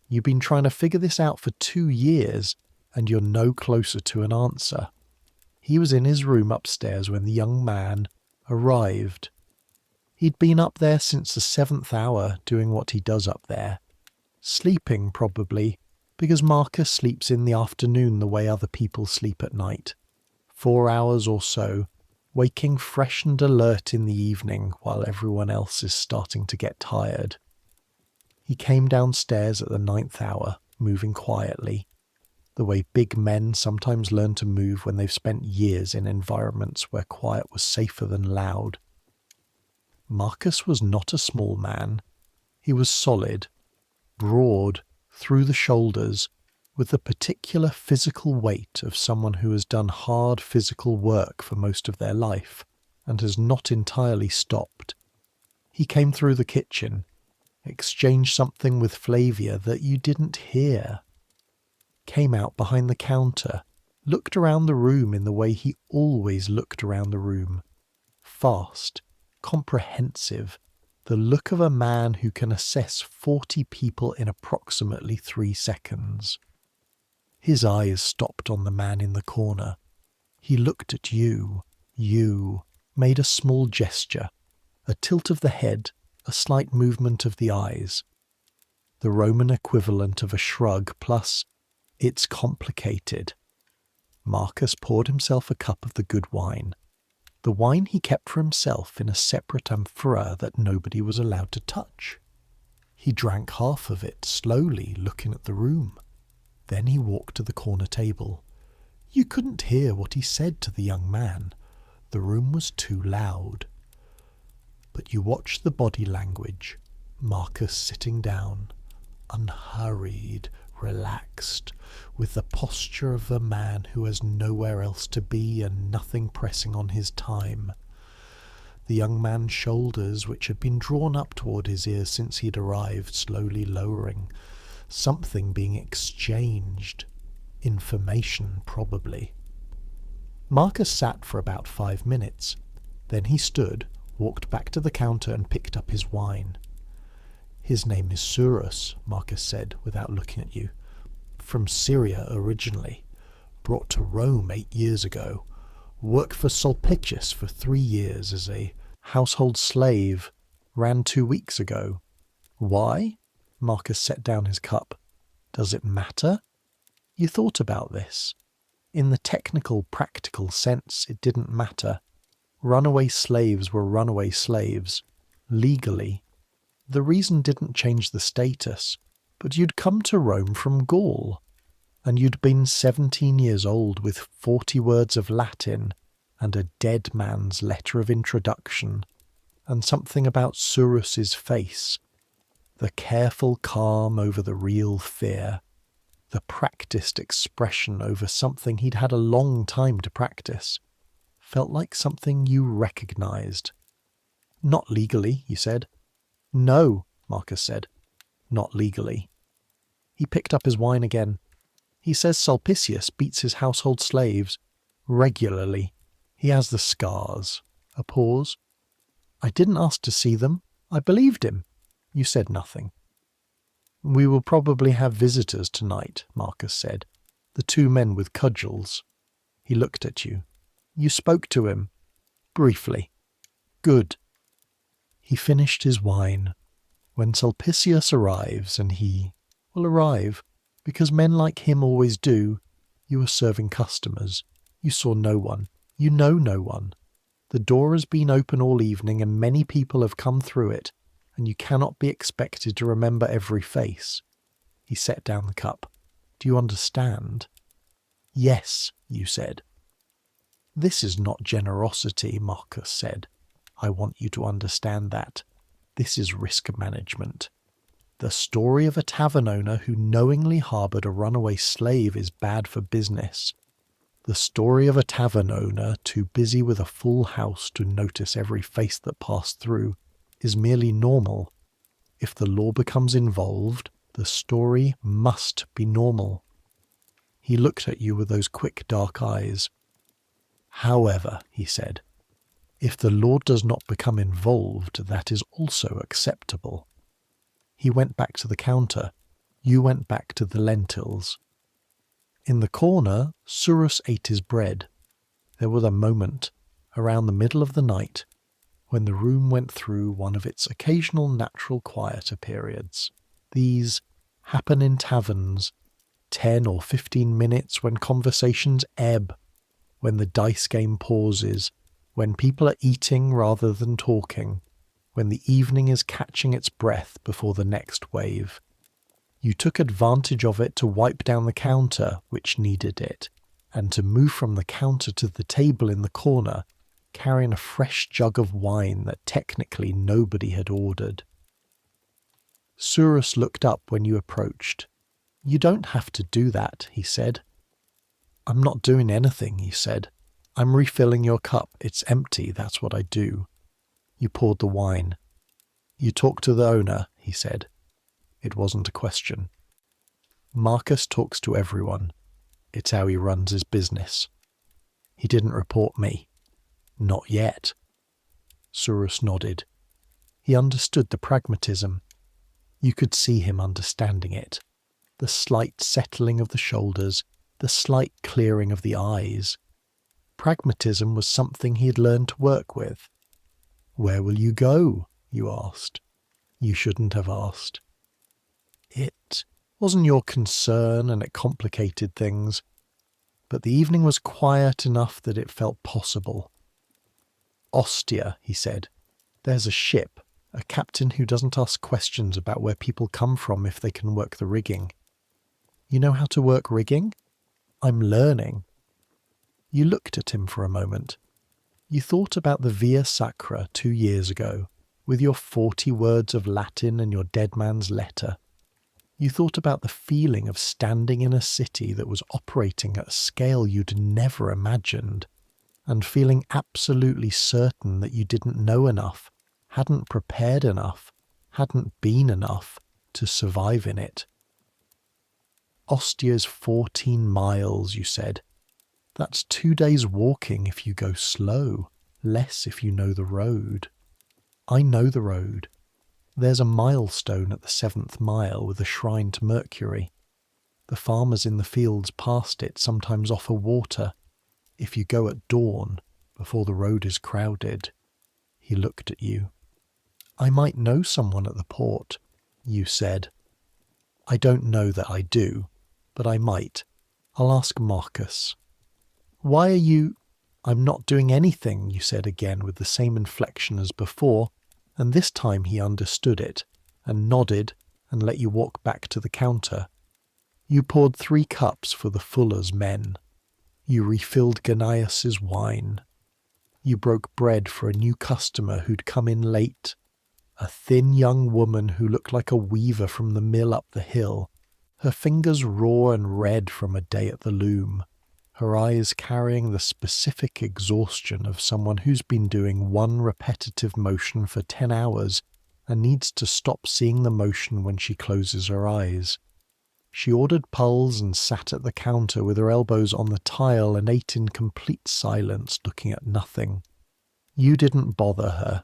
You've been trying to figure this out for 2 years, and you're no closer to an answer. He was in his room upstairs when the young man arrived. He'd been up there since the 7th hour doing what he does up there. Sleeping, probably, because Marcus sleeps in the afternoon the way other people sleep at night. 4 hours or so, waking fresh and alert in the evening while everyone else is starting to get tired. He came downstairs at the 9th hour, moving quietly, the way big men sometimes learn to move when they've spent years in environments where quiet was safer than loud. Marcus was not a small man. He was solid, broad, through the shoulders, with the particular physical weight of someone who has done hard physical work for most of their life and has not entirely stopped. He came through the kitchen, exchanged something with Flavia that you didn't hear, came out behind the counter, looked around the room in the way he always looked around the room, fast, comprehensive, the look of a man who can assess 40 people in approximately 3 seconds. His eyes stopped on the man in the corner. He looked at you, made a small gesture, a tilt of the head, a slight movement of the eyes. The Roman equivalent of a shrug plus, "It's complicated." Marcus poured himself a cup of the good wine. The wine he kept for himself in a separate amphora that nobody was allowed to touch. He drank half of it, slowly, looking at the room. Then he walked to the corner table. You couldn't hear what he said to the young man. The room was too loud. But you watched the body language. Marcus sitting down, unhurried, relaxed, with the posture of a man who has nowhere else to be and nothing pressing on his time. The young man's shoulders, which had been drawn up toward his ears since he'd arrived, slowly lowering. Something being exchanged. Information, probably. Marcus sat for about 5 minutes. Then he stood, walked back to the counter and picked up his wine. "His name is Surus," Marcus said, without looking at you. "From Syria originally. Brought to Rome 8 years ago. Worked for Sulpicius for 3 years as a household slave. Ran 2 weeks ago." "Why?" Marcus set down his cup. "Does it matter?" You thought about this. In the technical, practical sense, it didn't matter. Runaway slaves were runaway slaves. Legally. The reason didn't change the status, but you'd come to Rome from Gaul, and you'd been 17 years old with 40 words of Latin and a dead man's letter of introduction, and something about Surus's face, the careful calm over the real fear, the practiced expression over something he'd had a long time to practice, felt like something you recognized. "Not legally," you said. "No," Marcus said. Not legally. He picked up his wine again. He says Sulpicius beats his household slaves. Regularly. He has the scars. A pause. I didn't ask to see them. I believed him. You said nothing. We will probably have visitors tonight, Marcus said. The two men with cudgels. He looked at you. You spoke to him. Briefly. Good. He finished his wine. When Sulpicius arrives, and he will arrive, because men like him always do, you are serving customers. You saw no one. You know no one. The door has been open all evening and many people have come through it, and you cannot be expected to remember every face. He set down the cup. Do you understand? Yes, you said. This is not generosity, Marcus said. I want you to understand that. This is risk management. The story of a tavern owner who knowingly harboured a runaway slave is bad for business. The story of a tavern owner too busy with a full house to notice every face that passed through is merely normal. If the law becomes involved, the story must be normal. He looked at you with those quick dark eyes. However, he said, if the law does not become involved, that is also acceptable. He went back to the counter. You went back to the lentils. In the corner, Surus ate his bread. There was a moment, around the middle of the night, when the room went through one of its occasional natural quieter periods. These happen in taverns, 10 or 15 minutes when conversations ebb, when the dice game pauses, when people are eating rather than talking, when the evening is catching its breath before the next wave. You took advantage of it to wipe down the counter, which needed it, and to move from the counter to the table in the corner, carrying a fresh jug of wine that technically nobody had ordered. Surus looked up when you approached. You don't have to do that, he said. I'm not doing anything, you said. I'm refilling your cup. It's empty, that's what I do. You poured the wine. You talked to the owner, he said. It wasn't a question. Marcus talks to everyone. It's how he runs his business. He didn't report me. Not yet. Surus nodded. He understood the pragmatism. You could see him understanding it. The slight settling of the shoulders, the slight clearing of the eyes. Pragmatism was something he had learned to work with. Where will you go? You asked. You shouldn't have asked. It wasn't your concern and it complicated things, but the evening was quiet enough that it felt possible. Ostia, he said. There's a ship, a captain who doesn't ask questions about where people come from if they can work the rigging. You know how to work rigging? I'm learning. You looked at him for a moment. You thought about the Via Sacra 2 years ago, with your 40 words of Latin and your dead man's letter. You thought about the feeling of standing in a city that was operating at a scale you'd never imagined, and feeling absolutely certain that you didn't know enough, hadn't prepared enough, hadn't been enough to survive in it. Ostia's 14 miles, you said. That's 2 days walking if you go slow, less if you know the road. I know the road. There's a milestone at the 7th mile with a shrine to Mercury. The farmers in the fields past it sometimes offer water, if you go at dawn, before the road is crowded. He looked at you. I might know someone at the port, you said. I don't know that I do, but I might. I'll ask Marcus. Why are you... I'm not doing anything, you said again with the same inflection as before, and this time he understood it, and nodded, and let you walk back to the counter. You poured 3 cups for the fuller's men. You refilled Gnaeus's wine. You broke bread for a new customer who'd come in late, a thin young woman who looked like a weaver from the mill up the hill, her fingers raw and red from a day at the loom, her eyes carrying the specific exhaustion of someone who's been doing one repetitive motion for 10 hours and needs to stop seeing the motion when she closes her eyes. She ordered pulls and sat at the counter with her elbows on the tile and ate in complete silence, looking at nothing. You didn't bother her.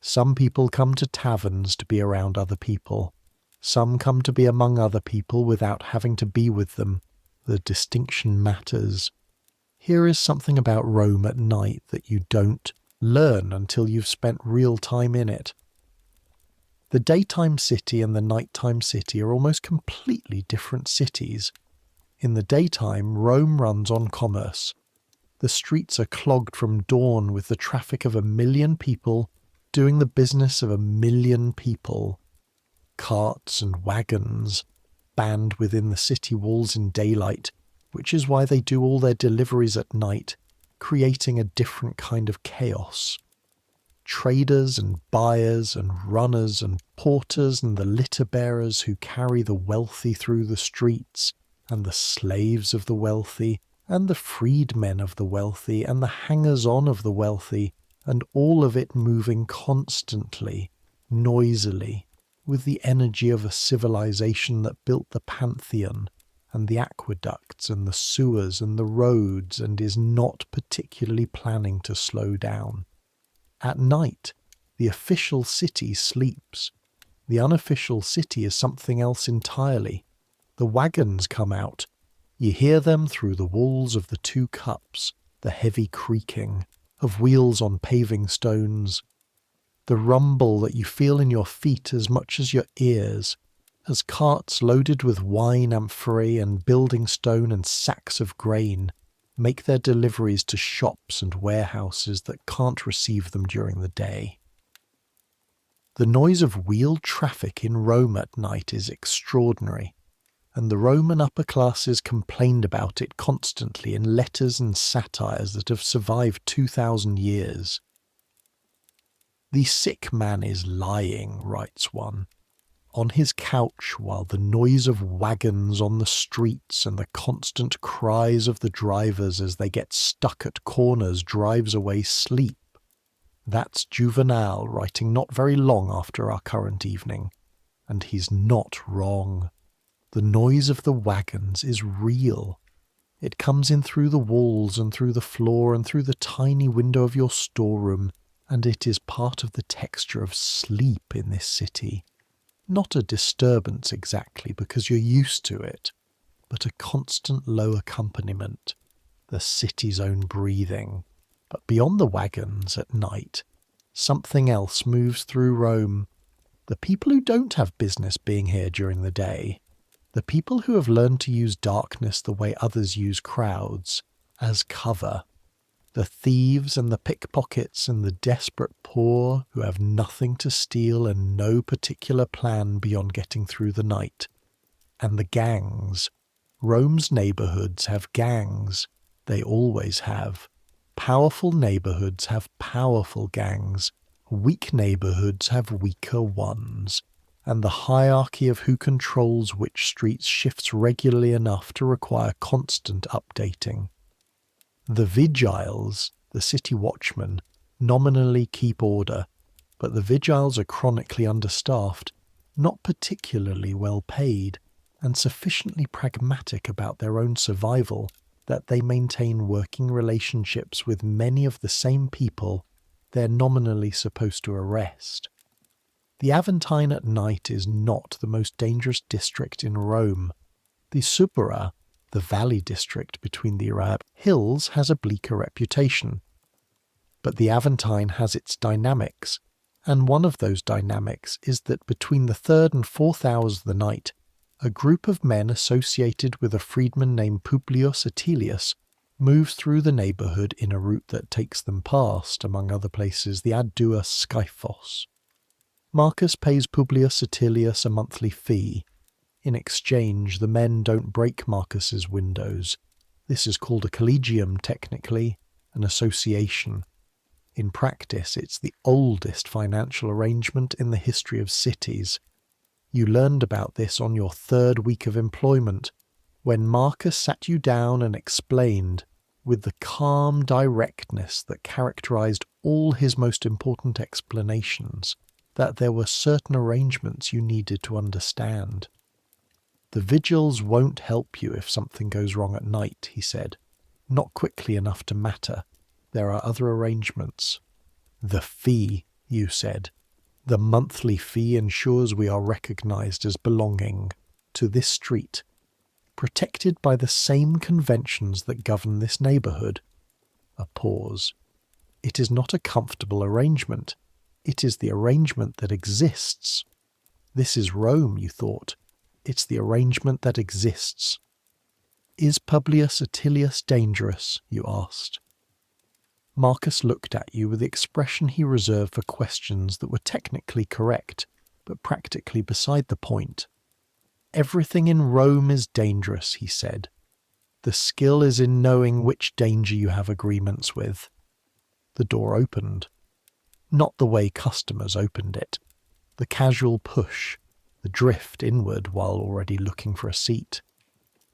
Some people come to taverns to be around other people. Some come to be among other people without having to be with them. The distinction matters. Here is something about Rome at night that you don't learn until you've spent real time in it. The daytime city and the nighttime city are almost completely different cities. In the daytime, Rome runs on commerce. The streets are clogged from dawn with the traffic of 1 million people doing the business of 1 million people. Carts and wagons, banned within the city walls in daylight, which is why they do all their deliveries at night, creating a different kind of chaos. Traders and buyers and runners and porters and the litter bearers who carry the wealthy through the streets, and the slaves of the wealthy, and the freedmen of the wealthy, and the hangers-on of the wealthy, and all of it moving constantly, noisily, with the energy of a civilization that built the Pantheon, and the aqueducts and the sewers and the roads, and is not particularly planning to slow down. At night, the official city sleeps. The unofficial city is something else entirely. The wagons come out. You hear them through the walls of the 2 cups, the heavy creaking of wheels on paving stones, the rumble that you feel in your feet as much as your ears, as carts loaded with wine amphorae and building stone and sacks of grain make their deliveries to shops and warehouses that can't receive them during the day. The noise of wheeled traffic in Rome at night is extraordinary, and the Roman upper classes complained about it constantly in letters and satires that have survived 2,000 years. "The sick man is lying," writes one, "on his couch while the noise of wagons on the streets and the constant cries of the drivers as they get stuck at corners drives away sleep." That's Juvenal writing not very long after our current evening, and he's not wrong. The noise of the wagons is real. It comes in through the walls and through the floor and through the tiny window of your storeroom, and it is part of the texture of sleep in this city. Not a disturbance exactly, because you're used to it, but a constant low accompaniment, the city's own breathing. But beyond the wagons at night, something else moves through Rome. The people who don't have business being here during the day, the people who have learned to use darkness the way others use crowds, as cover. The thieves and the pickpockets and the desperate poor who have nothing to steal and no particular plan beyond getting through the night. And the gangs. Rome's neighbourhoods have gangs. They always have. Powerful neighbourhoods have powerful gangs. Weak neighbourhoods have weaker ones. And the hierarchy of who controls which streets shifts regularly enough to require constant updating. The vigiles, the city watchmen, nominally keep order, but the vigiles are chronically understaffed, not particularly well paid, and sufficiently pragmatic about their own survival that they maintain working relationships with many of the same people they're nominally supposed to arrest. The Aventine at night is not the most dangerous district in Rome. The Subura, the valley district between the Arab hills, has a bleaker reputation. But the Aventine has its dynamics, and one of those dynamics is that between the 3rd and 4th hours of the night, a group of men associated with a freedman named Publius Atilius moves through the neighbourhood in a route that takes them past, among other places, the Addua Skyphos. Marcus pays Publius Atilius a monthly fee. In exchange, the men don't break Marcus's windows. This is called a collegium technically, an association. In practice, it's the oldest financial arrangement in the history of cities. You learned about this on your 3rd week of employment, when Marcus sat you down and explained, with the calm directness that characterized all his most important explanations, that there were certain arrangements you needed to understand. The vigils won't help you if something goes wrong at night, he said. Not quickly enough to matter. There are other arrangements. The fee, you said. The monthly fee ensures we are recognized as belonging to this street, protected by the same conventions that govern this neighborhood. A pause. It is not a comfortable arrangement. It is the arrangement that exists. This is Rome, you thought. It's the arrangement that exists. Is Publius Attilius dangerous? You asked. Marcus looked at you with the expression he reserved for questions that were technically correct, but practically beside the point. Everything in Rome is dangerous, he said. The skill is in knowing which danger you have agreements with. The door opened. Not the way customers opened it. The casual push, the drift inward while already looking for a seat.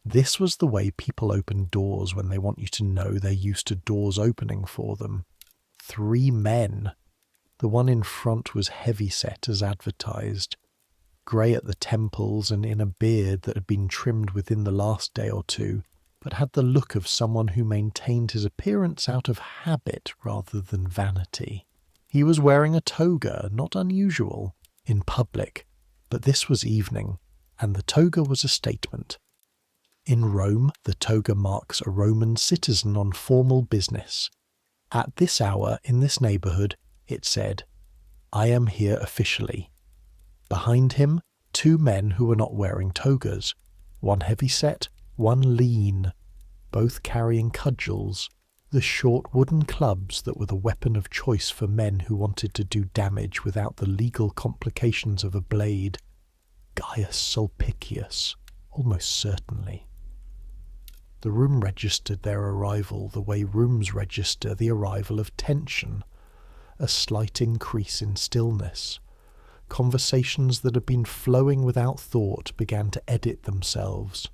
This was the way people open doors when they want you to know they're used to doors opening for them. 3 men. The one in front was heavy-set as advertised, grey at the temples and in a beard that had been trimmed within the last day or two, but had the look of someone who maintained his appearance out of habit rather than vanity. He was wearing a toga, not unusual, in public, but this was evening, and the toga was a statement. In Rome, the toga marks a Roman citizen on formal business. At this hour, in this neighbourhood, it said, "I am here officially." Behind him, 2 men who were not wearing togas, one heavy-set, one lean, both carrying cudgels, the short wooden clubs that were the weapon of choice for men who wanted to do damage without the legal complications of a blade. Gaius Sulpicius, almost certainly. The room registered their arrival the way rooms register the arrival of tension, a slight increase in stillness. Conversations that had been flowing without thought began to edit themselves.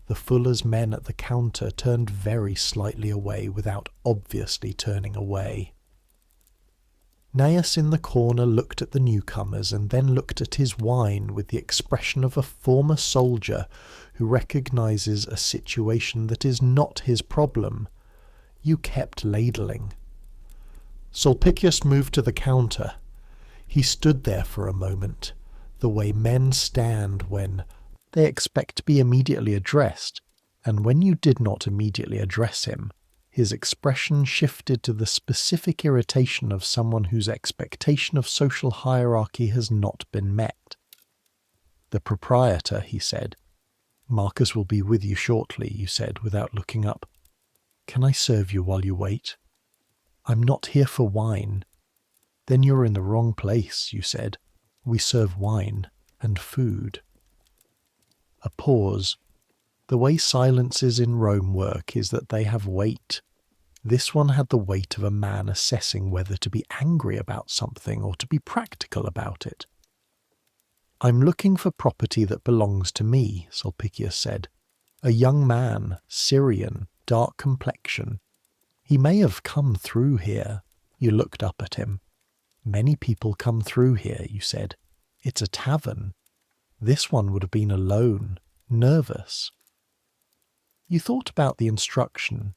The fuller's men at the counter turned very slightly away without obviously turning away. Gnaeus in the corner looked at the newcomers and then looked at his wine with the expression of a former soldier who recognizes a situation that is not his problem. You kept ladling. Sulpicius moved to the counter. He stood there for a moment, the way men stand when they expect to be immediately addressed, and when you did not immediately address him, his expression shifted to the specific irritation of someone whose expectation of social hierarchy has not been met. "The proprietor," he said. "Marcus will be with you shortly," you said without looking up. "Can I serve you while you wait?" "I'm not here for wine." "Then you're in the wrong place," you said. "We serve wine and food." A pause. The way silences in Rome work is that they have weight. This one had the weight of a man assessing whether to be angry about something or to be practical about it. "I'm looking for property that belongs to me," Sulpicius said. "A young man, Syrian, dark complexion. He may have come through here." You looked up at him. "Many people come through here," you said. "It's a tavern. This one would have been alone, nervous." You thought about the instruction.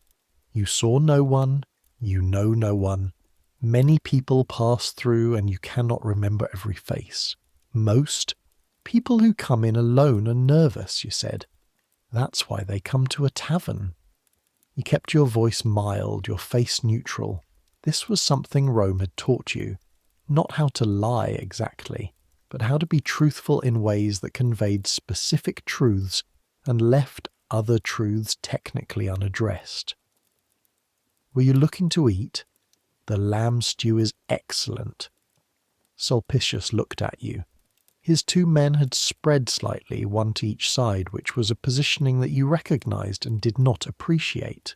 You saw no one, you know no one. Many people pass through and you cannot remember every face. Most people who come in alone are nervous, you said. That's why they come to a tavern. You kept your voice mild, your face neutral. This was something Rome had taught you. Not how to lie exactly, but how to be truthful in ways that conveyed specific truths and left other truths technically unaddressed. "Were you looking to eat? The lamb stew is excellent." Sulpicius looked at you. His 2 men had spread slightly, one to each side, which was a positioning that you recognized and did not appreciate.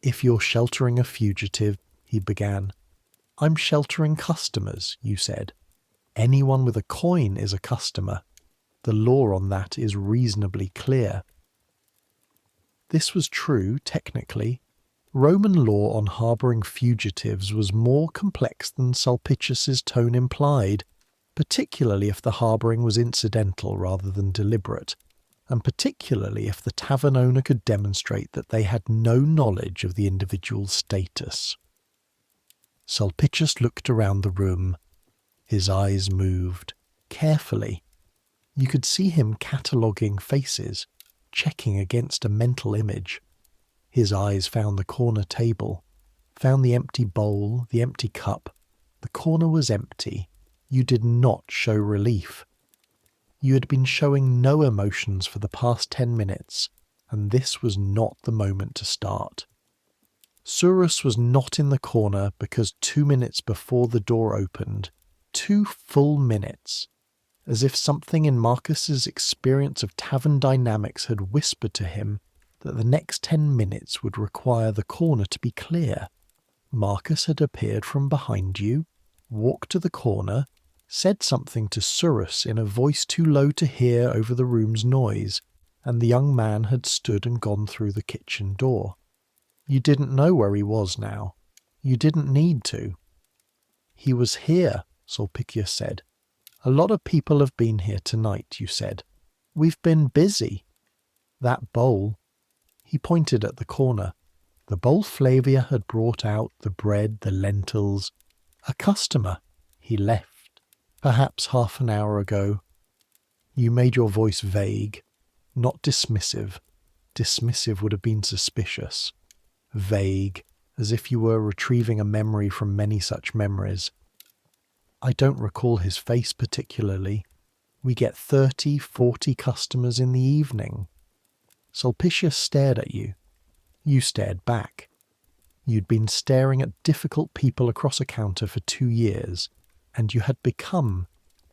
"If you're sheltering a fugitive," he began. "I'm sheltering customers," you said. "Anyone with a coin is a customer. The law on that is reasonably clear." This was true, technically. Roman law on harbouring fugitives was more complex than Sulpicius's tone implied, particularly if the harbouring was incidental rather than deliberate, and particularly if the tavern owner could demonstrate that they had no knowledge of the individual's status. Sulpicius looked around the room. His eyes moved, carefully. You could see him cataloguing faces, checking against a mental image. His eyes found the corner table, found the empty bowl, the empty cup. The corner was empty. You did not show relief. You had been showing no emotions for the past 10 minutes, and this was not the moment to start. Surus was not in the corner because 2 minutes before the door opened, 2 full minutes, as if something in Marcus's experience of tavern dynamics had whispered to him that the next 10 minutes would require the corner to be clear. Marcus had appeared from behind you, walked to the corner, said something to Surus in a voice too low to hear over the room's noise, and the young man had stood and gone through the kitchen door. You didn't know where he was now. You didn't need to. He was here, Sulpicius said. A lot of people have been here tonight, you said. We've been busy. That bowl. He pointed at the corner. The bowl Flavia had brought out, the bread, the lentils. A customer. He left. Perhaps half an hour ago. You made your voice vague, not dismissive. Dismissive would have been suspicious. Vague, as if you were retrieving a memory from many such memories. I don't recall his face particularly. We get 30, 40 customers in the evening. Sulpicius stared at you. You stared back. You'd been staring at difficult people across a counter for 2 years, and you had become,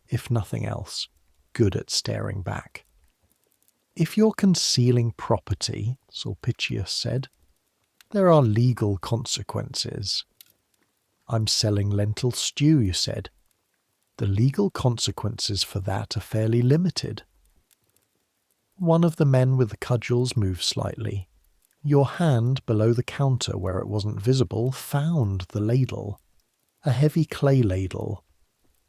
if nothing else, good at staring back. If you're concealing property, Sulpicius said, there are legal consequences. I'm selling lentil stew, you said. The legal consequences for that are fairly limited. One of the men with the cudgels moved slightly. Your hand below the counter where it wasn't visible found the ladle. A heavy clay ladle.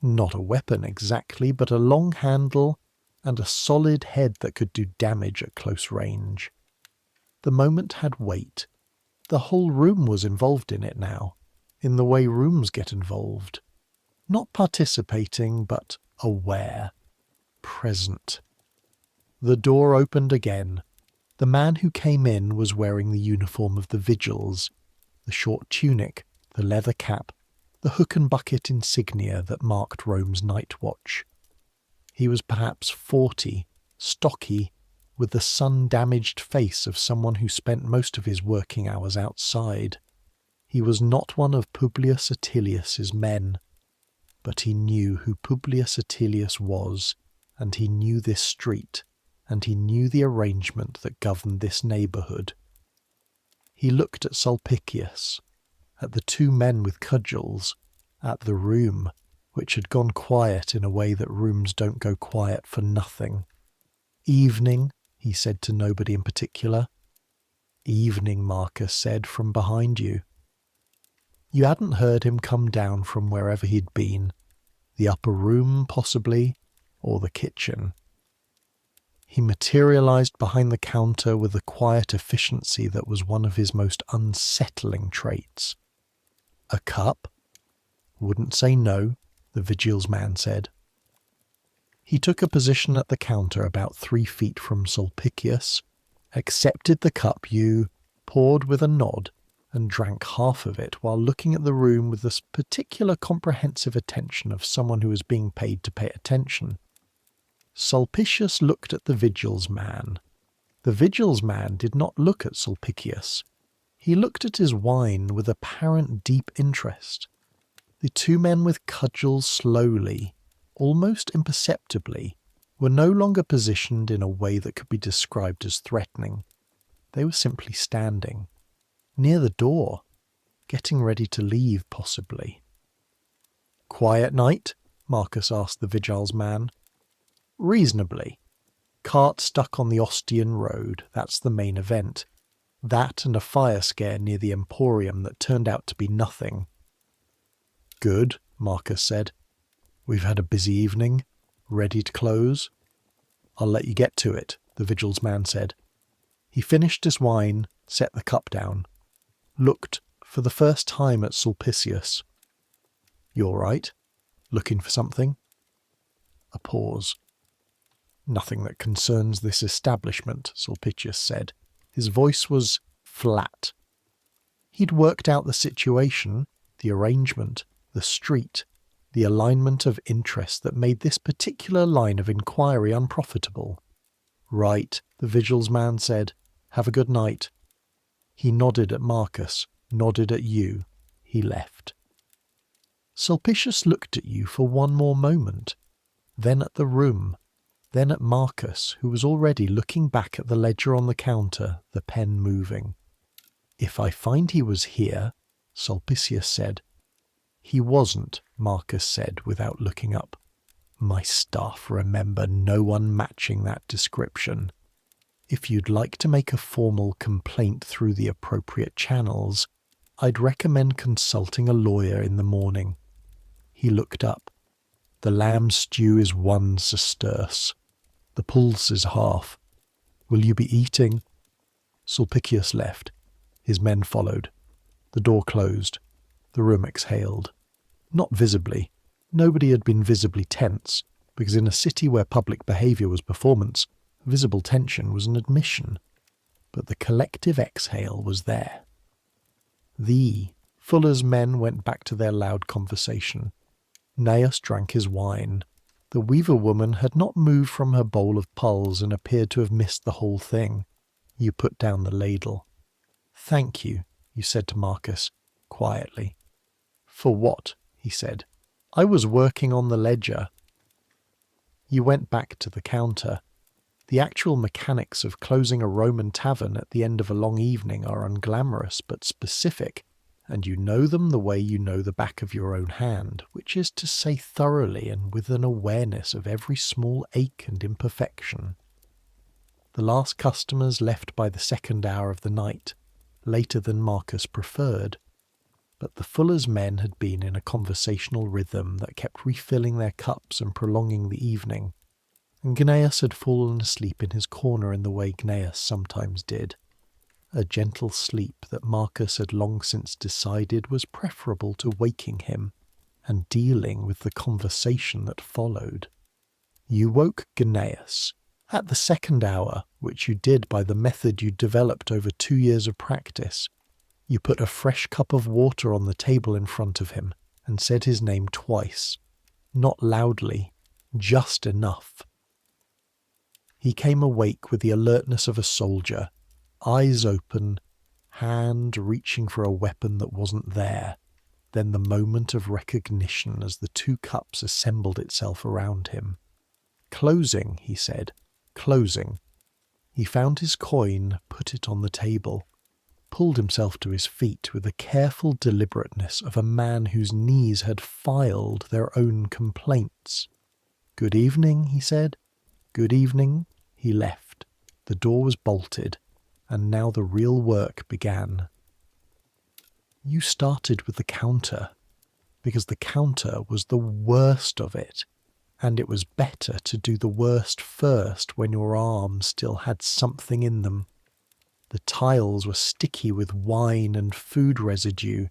Not a weapon exactly, but a long handle and a solid head that could do damage at close range. The moment had weight. The whole room was involved in it now, in the way rooms get involved. Not participating, but aware. Present. The door opened again. The man who came in was wearing the uniform of the vigils, the short tunic, the leather cap, the hook and bucket insignia that marked Rome's night watch. He was perhaps 40, stocky, with the sun-damaged face of someone who spent most of his working hours outside. He was not one of Publius Attilius's men, but he knew who Publius Attilius was, and he knew this street, and he knew the arrangement that governed this neighbourhood. He looked at Sulpicius, at the 2 men with cudgels, at the room, which had gone quiet in a way that rooms don't go quiet for nothing. Evening, he said to nobody in particular. Evening, Marcus said from behind you. You hadn't heard him come down from wherever he'd been, the upper room possibly, or the kitchen. He materialized behind the counter with a quiet efficiency that was one of his most unsettling traits. A cup? Wouldn't say no, the vigil's man said. He took a position at the counter about 3 feet from Sulpicius, accepted the cup you poured with a nod, and drank half of it while looking at the room with the particular comprehensive attention of someone who was being paid to pay attention. Sulpicius looked at the vigil's man. The vigil's man did not look at Sulpicius. He looked at his wine with apparent deep interest. The 2 men with cudgels slowly, almost imperceptibly, were no longer positioned in a way that could be described as threatening. They were simply standing, near the door, getting ready to leave possibly. Quiet night? Marcus asked the vigil's man. Reasonably. Cart stuck on the Ostian road, that's the main event. That and a fire scare near the Emporium that turned out to be nothing. Good, Marcus said. We've had a busy evening. Ready to close? I'll let you get to it, the vigil's man said. He finished his wine, set the cup down, looked for the first time at Sulpicius. You all right? Looking for something? A pause. Nothing that concerns this establishment, Sulpicius said. His voice was flat. He'd worked out the situation, the arrangement, the street, the alignment of interest that made this particular line of inquiry unprofitable. Right, the vigil's man said. Have a good night. He nodded at Marcus, nodded at you. He left. Sulpicius looked at you for one more moment, then at the room, then at Marcus, who was already looking back at the ledger on the counter, the pen moving. If I find he was here, Sulpicius said. He wasn't, Marcus said without looking up. My staff remember no one matching that description. If you'd like to make a formal complaint through the appropriate channels, I'd recommend consulting a lawyer in the morning. He looked up. The lamb stew is 1 sesterce. The pulse is half. Will you be eating? Sulpicius left. His men followed. The door closed. The room exhaled. Not visibly. Nobody had been visibly tense, because in a city where public behaviour was performance, visible tension was an admission. But the collective exhale was there. Fuller's men went back to their loud conversation. Gnaeus drank his wine. The weaver woman had not moved from her bowl of pulse and appeared to have missed the whole thing. You put down the ladle. Thank you, you said to Marcus, quietly. For what? He said. I was working on the ledger. You went back to the counter. The actual mechanics of closing a Roman tavern at the end of a long evening are unglamorous but specific, and you know them the way you know the back of your own hand, which is to say thoroughly and with an awareness of every small ache and imperfection. The last customers left by the 2nd hour of the night, later than Marcus preferred, but the fuller's men had been in a conversational rhythm that kept refilling their cups and prolonging the evening, and Gnaeus had fallen asleep in his corner in the way Gnaeus sometimes did. A gentle sleep that Marcus had long since decided was preferable to waking him and dealing with the conversation that followed. You woke Gnaeus at the 2nd hour, which you did by the method you developed over 2 years of practice. You put a fresh cup of water on the table in front of him and said his name twice, not loudly, just enough. He came awake with the alertness of a soldier, eyes open, hand reaching for a weapon that wasn't there, then the moment of recognition as the 2 cups assembled itself around him. Closing, he said, closing. He found his coin, put it on the table, pulled himself to his feet with the careful deliberateness of a man whose knees had filed their own complaints. Good evening, he said. Good evening. He left. The door was bolted, and now the real work began. You started with the counter, because the counter was the worst of it, and it was better to do the worst first when your arms still had something in them. The tiles were sticky with wine and food residue,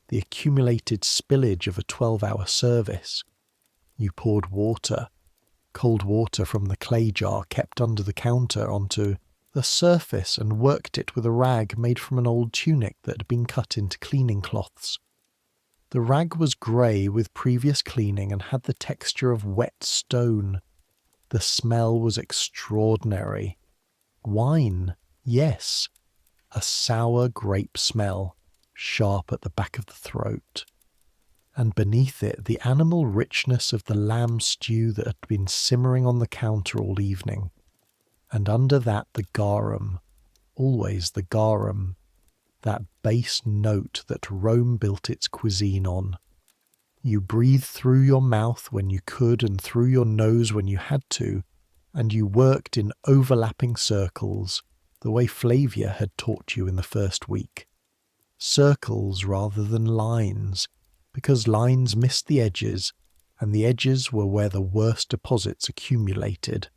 the accumulated spillage of a 12-hour service. You poured water, cold water from the clay jar kept under the counter, onto the surface and worked it with a rag made from an old tunic that had been cut into cleaning cloths. The rag was grey with previous cleaning and had the texture of wet stone. The smell was extraordinary. Wine, yes, a sour grape smell, sharp at the back of the throat. And beneath it the animal richness of the lamb stew that had been simmering on the counter all evening. And under that the garum, always the garum, that base note that Rome built its cuisine on. You breathed through your mouth when you could and through your nose when you had to, and you worked in overlapping circles, the way Flavia had taught you in the first week. Circles rather than lines, because lines missed the edges, and the edges were where the worst deposits accumulated.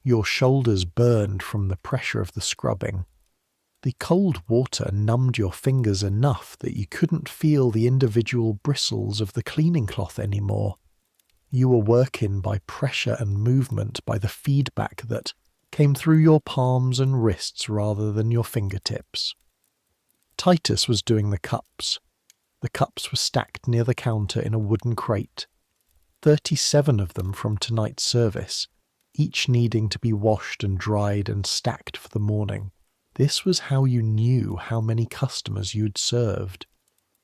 Your shoulders burned from the pressure of the scrubbing. The cold water numbed your fingers enough that you couldn't feel the individual bristles of the cleaning cloth anymore. You were working by pressure and movement, by the feedback that came through your palms and wrists rather than your fingertips. Titus was doing the cups. The cups were stacked near the counter in a wooden crate. 37 of them from tonight's service, each needing to be washed and dried and stacked for the morning. This was how you knew how many customers you'd served.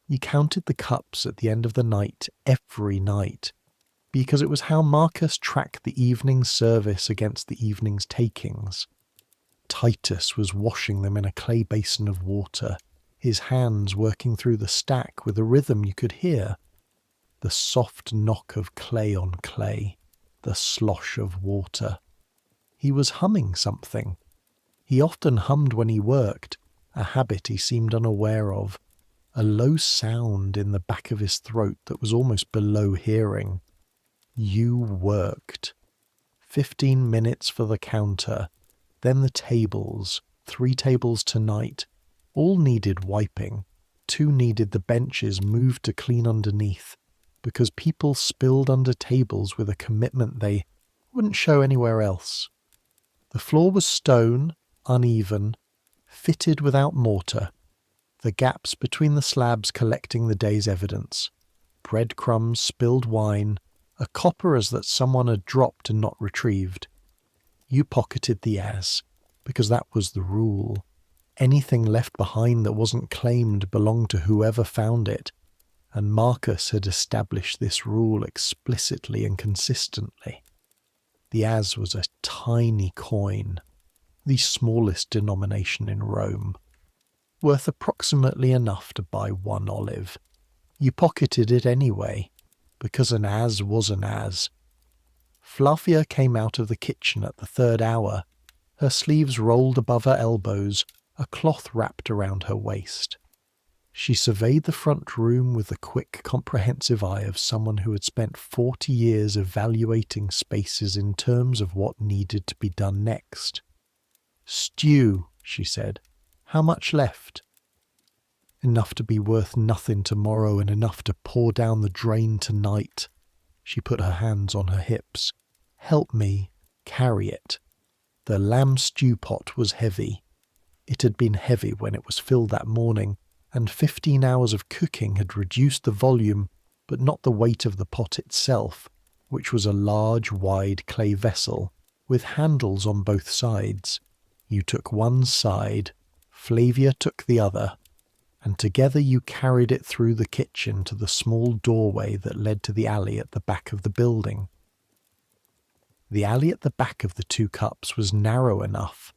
You counted the cups at the end of the night every night, because it was how Marcus tracked the evening's service against the evening's takings. Titus was washing them in a clay basin of water, his hands working through the stack with a rhythm you could hear. The soft knock of clay on clay, the slosh of water. He was humming something. He often hummed when he worked, a habit he seemed unaware of, a low sound in the back of his throat that was almost below hearing. You worked. 15 minutes for the counter, then the tables, 3 tables tonight. All needed wiping. 2 needed the benches moved to clean underneath, because people spilled under tables with a commitment they wouldn't show anywhere else. The floor was stone, uneven, fitted without mortar, the gaps between the slabs collecting the day's evidence. Breadcrumbs, spilled wine, a coppers that someone had dropped and not retrieved. You pocketed the as, because that was the rule. Anything left behind that wasn't claimed belonged to whoever found it, and Marcus had established this rule explicitly and consistently. The as was a tiny coin, the smallest denomination in Rome, worth approximately enough to buy 1 olive. You pocketed it anyway, because an as was an as. Flavia came out of the kitchen at the 3rd hour, her sleeves rolled above her elbows, a cloth wrapped around her waist. She surveyed the front room with the quick, comprehensive eye of someone who had spent 40 years evaluating spaces in terms of what needed to be done next. "Stew," she said. "How much left?" "Enough to be worth nothing tomorrow and enough to pour down the drain tonight." She put her hands on her hips. "Help me carry it." The lamb stew pot was heavy. It had been heavy when it was filled that morning, and 15 hours of cooking had reduced the volume, but not the weight of the pot itself, which was a large, wide clay vessel, with handles on both sides. You took one side, Flavia took the other, and together you carried it through the kitchen to the small doorway that led to the alley at the back of the building. The alley at the back of the 2 cups was narrow enough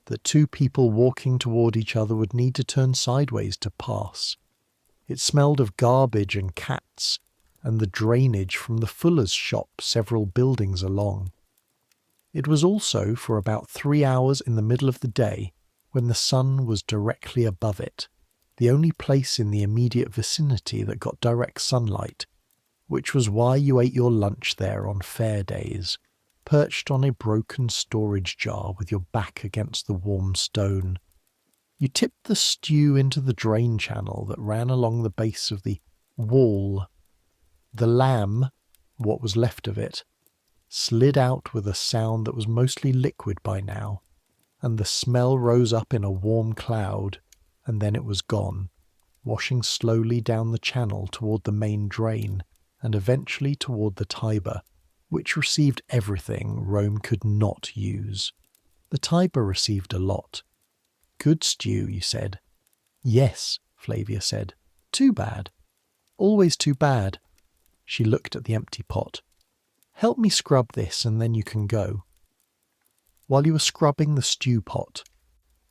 that 2 people walking toward each other would need to turn sideways to pass. It smelled of garbage and cats, and the drainage from the fuller's shop several buildings along. It was also for about 3 hours in the middle of the day, when the sun was directly above it, the only place in the immediate vicinity that got direct sunlight, which was why you ate your lunch there on fair days, perched on a broken storage jar with your back against the warm stone. You tipped the stew into the drain channel that ran along the base of the wall. The lamb, what was left of it, slid out with a sound that was mostly liquid by now, and the smell rose up in a warm cloud, and then it was gone, washing slowly down the channel toward the main drain, and eventually toward the Tiber, which received everything Rome could not use. The Tiber received a lot. "Good stew," you said. "Yes," Flavia said. "Too bad. Always too bad." She looked at the empty pot. "Help me scrub this and then you can go." While you were scrubbing the stew pot,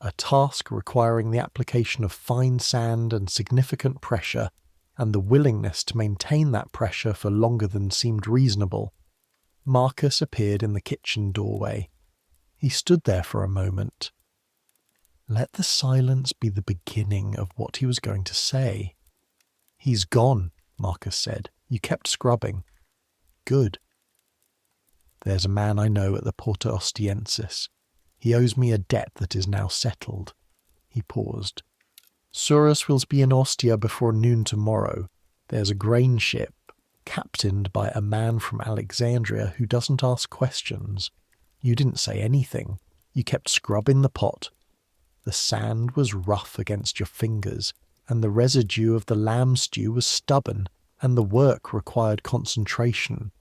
a task requiring the application of fine sand and significant pressure, and the willingness to maintain that pressure for longer than seemed reasonable, Marcus appeared in the kitchen doorway. He stood there for a moment. Let the silence be the beginning of what he was going to say. "He's gone," Marcus said. "You kept scrubbing." "Good." "There's a man I know at the Porta Ostiensis. He owes me a debt that is now settled." He paused. "Surus will be in Ostia before noon tomorrow. There's a grain ship, captained by a man from Alexandria who doesn't ask questions. You didn't say anything. You kept scrubbing the pot. The sand was rough against your fingers, and the residue of the lamb stew was stubborn, and the work required concentration."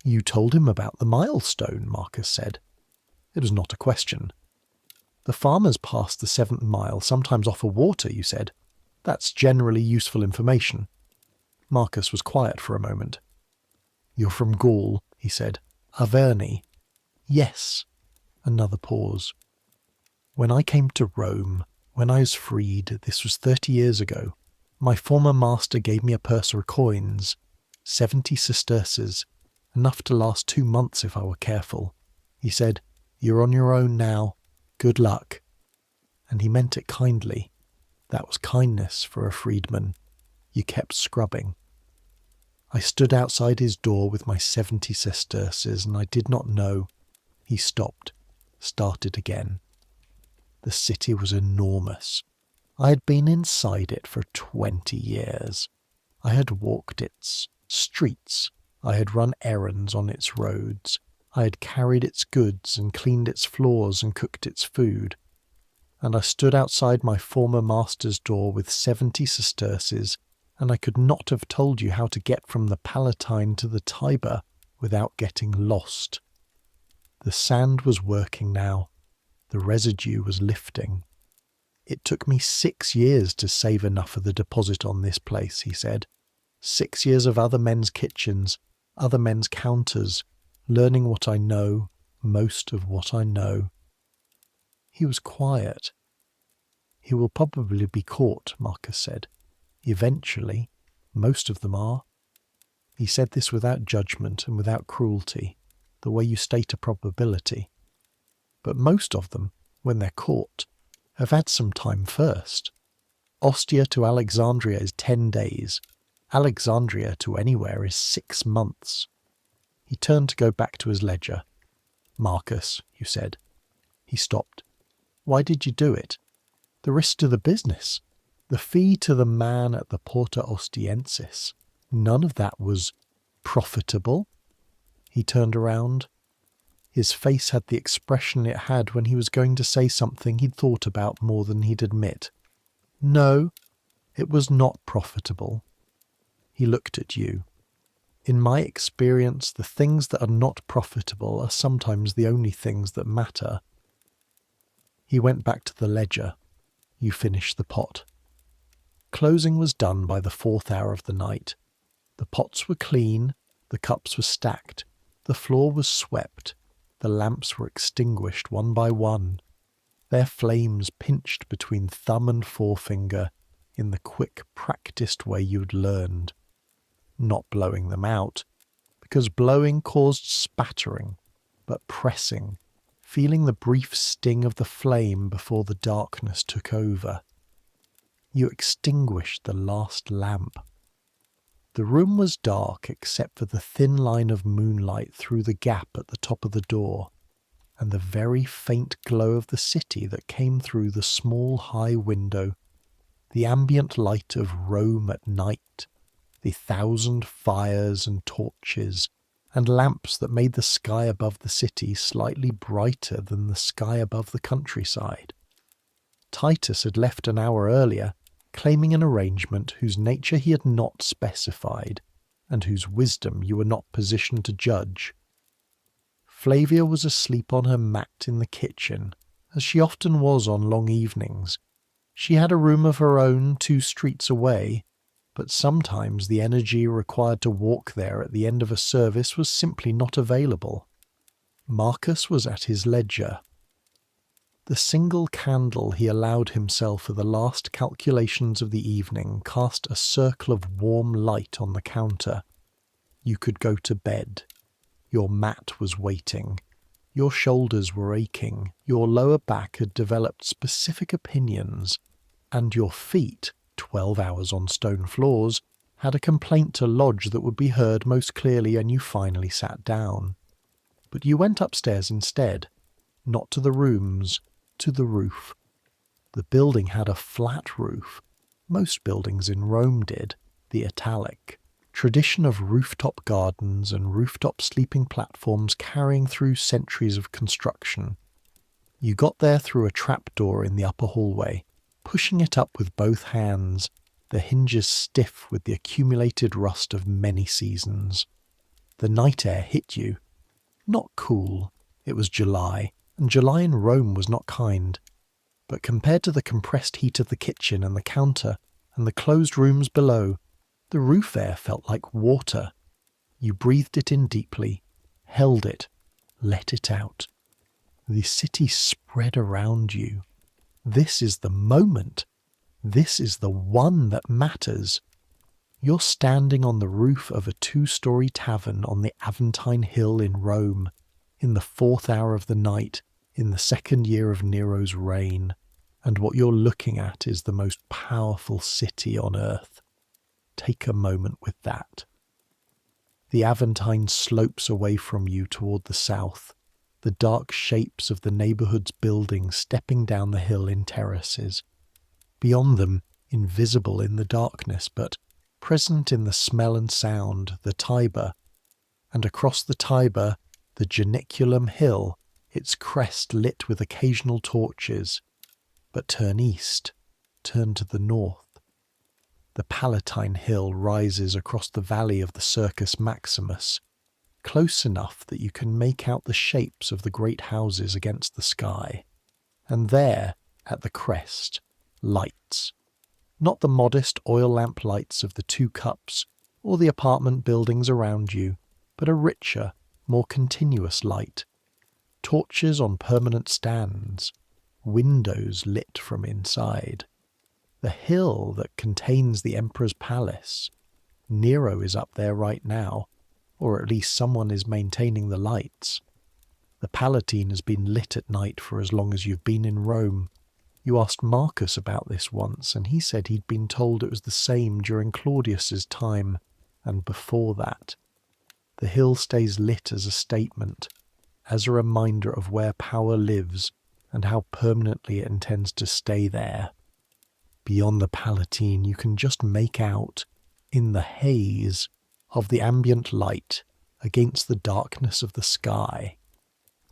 "You told him about the milestone," Marcus said. It was not a question. "The farmers past the 7th mile sometimes offer water," you said. "That's generally useful information." Marcus was quiet for a moment. "You're from Gaul," he said. "Averni." "Yes." Another pause. "When I came to Rome, when I was freed, this was 30 years ago, my former master gave me a purse of coins, 70 sesterces, enough to last 2 months if I were careful. He said, 'You're on your own now. Good luck.' And he meant it kindly. That was kindness for a freedman. You kept scrubbing. I stood outside his door with my 70 sesterces, and I did not know." He stopped, started again. "The city was enormous. I had been inside it for 20 years. I had walked its streets. I had run errands on its roads. I had carried its goods and cleaned its floors and cooked its food. And I stood outside my former master's door with 70 sesterces, and I could not have told you how to get from the Palatine to the Tiber without getting lost. The sand was working now. The residue was lifting. It took me 6 years to save enough of the deposit on this place," he said. 6 years of other men's kitchens, other men's counters, learning what I know, most of what I know." He was quiet. "He will probably be caught," Marcus said. "Eventually. Most of them are." He said this without judgment and without cruelty, the way you state a probability. "But most of them, when they're caught, have had some time first. Ostia to Alexandria is 10 days. Alexandria to anywhere is 6 months." He turned to go back to his ledger. "Marcus," you said. He stopped. "Why did you do it?" "The risk to the business. The fee to the man at the Porta Ostiensis. None of that was profitable." He turned around. His face had the expression it had when he was going to say something he'd thought about more than he'd admit. "No, it was not profitable." He looked at you. "In my experience, the things that are not profitable are sometimes the only things that matter." He went back to the ledger. You finished the pot. Closing was done by the 4th hour of the night. The pots were clean, the cups were stacked, the floor was swept, the lamps were extinguished one by one, their flames pinched between thumb and forefinger in the quick, practised way you'd learned. Not blowing them out, because blowing caused spattering, but pressing, feeling the brief sting of the flame before the darkness took over. You extinguished the last lamp. The room was dark except for the thin line of moonlight through the gap at the top of the door, and the very faint glow of the city that came through the small high window, the ambient light of Rome at night, the 1,000 fires and torches and lamps that made the sky above the city slightly brighter than the sky above the countryside. Titus had left an hour earlier, claiming an arrangement whose nature he had not specified, and whose wisdom you were not positioned to judge. Flavia was asleep on her mat in the kitchen, as she often was on long evenings. She had a room of her own 2 streets away, but sometimes the energy required to walk there at the end of a service was simply not available. Marcus was at his ledger. The single candle he allowed himself for the last calculations of the evening cast a circle of warm light on the counter. You could go to bed. Your mat was waiting. Your shoulders were aching, your lower back had developed specific opinions, and your feet, 12 hours on stone floors, had a complaint to lodge that would be heard most clearly, and you finally sat down. But you went upstairs instead, not to the rooms, to the roof. The building had a flat roof. Most buildings in Rome did, the Italic. Tradition of rooftop gardens and rooftop sleeping platforms carrying through centuries of construction. You got there through a trapdoor in the upper hallway, pushing it up with both hands, the hinges stiff with the accumulated rust of many seasons. The night air hit you. Not cool. It was July, and July in Rome was not kind. But compared to the compressed heat of the kitchen and the counter and the closed rooms below, the roof air felt like water. You breathed it in deeply, held it, let it out. The city spread around you. This is the moment. This is the one that matters. You're standing on the roof of a 2-story tavern on the Aventine Hill in Rome, in the 4th hour of the night, in the 2nd year of Nero's reign, and what you're looking at is the most powerful city on earth. Take a moment with that. The Aventine slopes away from you toward the south, the dark shapes of the neighbourhood's buildings stepping down the hill in terraces. Beyond them, invisible in the darkness, but present in the smell and sound, the Tiber, and across the Tiber, the Janiculum Hill, its crest lit with occasional torches. But turn east, turn to the north. The Palatine Hill rises across the valley of the Circus Maximus, close enough that you can make out the shapes of the great houses against the sky. And there, at the crest, lights. Not the modest oil lamp lights of the 2 Cups or the apartment buildings around you, but a richer, more continuous light. Torches on permanent stands, windows lit from inside. The hill that contains the Emperor's palace. Nero is up there right now, or at least someone is maintaining the lights. The Palatine has been lit at night for as long as you've been in Rome. You asked Marcus about this once, and he said he'd been told it was the same during Claudius's time, and before that. The hill stays lit as a statement, as a reminder of where power lives and how permanently it intends to stay there. Beyond the Palatine, you can just make out, in the haze of the ambient light against the darkness of the sky,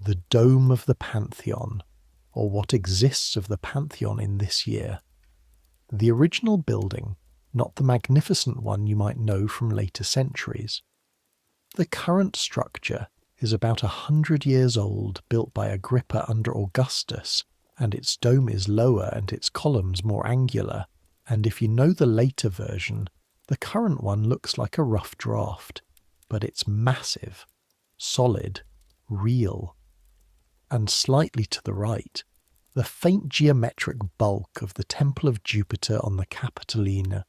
the dome of the Pantheon, or what exists of the Pantheon in this year. The original building, not the magnificent one you might know from later centuries. The current structure is about 100 years old, built by Agrippa under Augustus, and its dome is lower and its columns more angular, and if you know the later version, the current one looks like a rough draft, but it's massive, solid, real. And slightly to the right, the faint geometric bulk of the Temple of Jupiter on the Capitoline,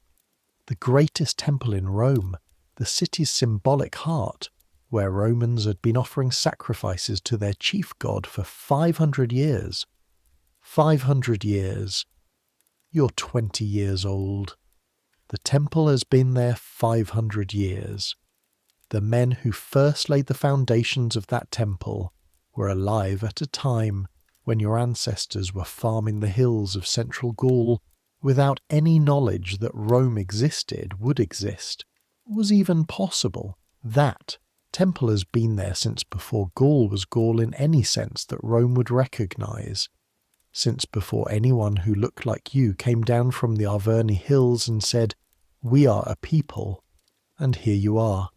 the greatest temple in Rome, the city's symbolic heart, where Romans had been offering sacrifices to their chief god for 500 years. 500 years. You're 20 years old. The temple has been there 500 years. The men who first laid the foundations of that temple were alive at a time when your ancestors were farming the hills of central Gaul without any knowledge that Rome existed, would exist, was even possible. That temple has been there since before Gaul was Gaul in any sense that Rome would recognise. Since before anyone who looked like you came down from the Arverni hills and said, "We are a people." And here you are,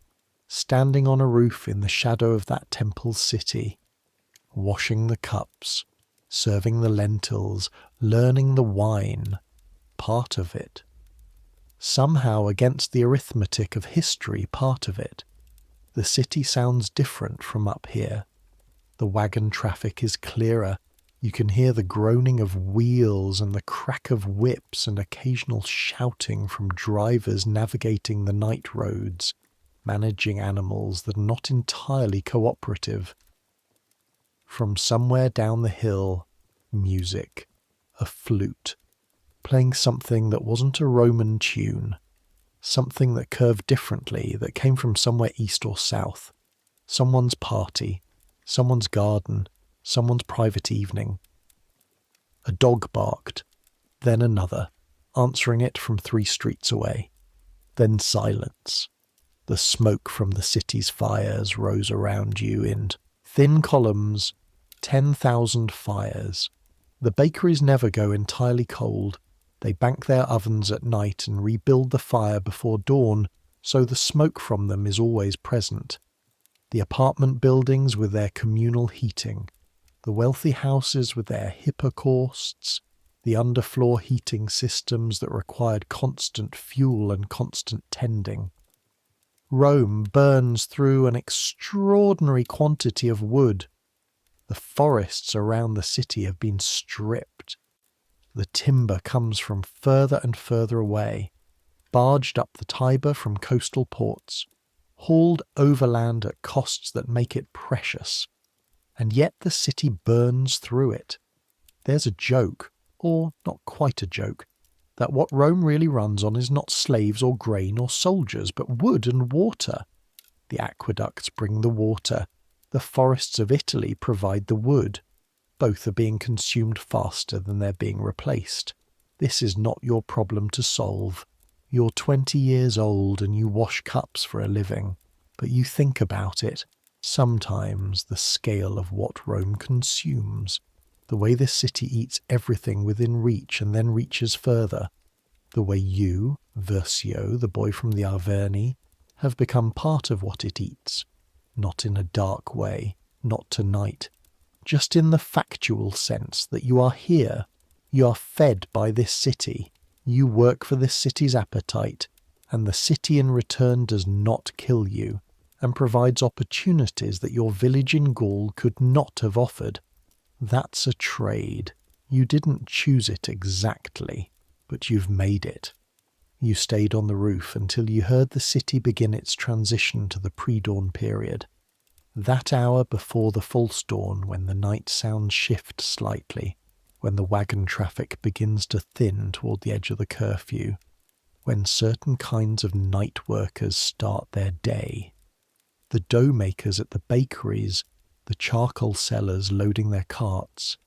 standing on a roof in the shadow of that temple's city, washing the cups, serving the lentils, learning the wine, part of it. Somehow against the arithmetic of history, part of it. The city sounds different from up here. The wagon traffic is clearer. You can hear the groaning of wheels and the crack of whips and occasional shouting from drivers navigating the night roads, managing animals that are not entirely cooperative. From somewhere down the hill, music, a flute, playing something that wasn't a Roman tune, something that curved differently, that came from somewhere east or south, someone's party, someone's garden, someone's private evening. A dog barked, then another, answering it from 3 streets away. Then silence. The smoke from the city's fires rose around you in thin columns, 10,000 fires. The bakeries never go entirely cold. They bank their ovens at night and rebuild the fire before dawn, so the smoke from them is always present. The apartment buildings with their communal heating, the wealthy houses with their hypocausts, the underfloor heating systems that required constant fuel and constant tending. Rome burns through an extraordinary quantity of wood. The forests around the city have been stripped. The timber comes from further and further away, barged up the Tiber from coastal ports, hauled overland at costs that make it precious. And yet the city burns through it. There's a joke, or not quite a joke, that what Rome really runs on is not slaves or grain or soldiers, but wood and water. The aqueducts bring the water. The forests of Italy provide the wood. Both are being consumed faster than they're being replaced. This is not your problem to solve. You're 20 years old and you wash cups for a living, but you think about it. Sometimes the scale of what Rome consumes, the way this city eats everything within reach and then reaches further, the way you, Versio, the boy from the Averni, have become part of what it eats, not in a dark way, not tonight, just in the factual sense that you are here, you are fed by this city, you work for this city's appetite, and the city in return does not kill you, and provides opportunities that your village in Gaul could not have offered. That's a trade. You didn't choose it exactly, but you've made it. You stayed on the roof until you heard the city begin its transition to the pre-dawn period. That hour before the false dawn, when the night sounds shift slightly, when the wagon traffic begins to thin toward the edge of the curfew, when certain kinds of night workers start their day. The dough makers at the bakeries, the charcoal sellers loading their carts,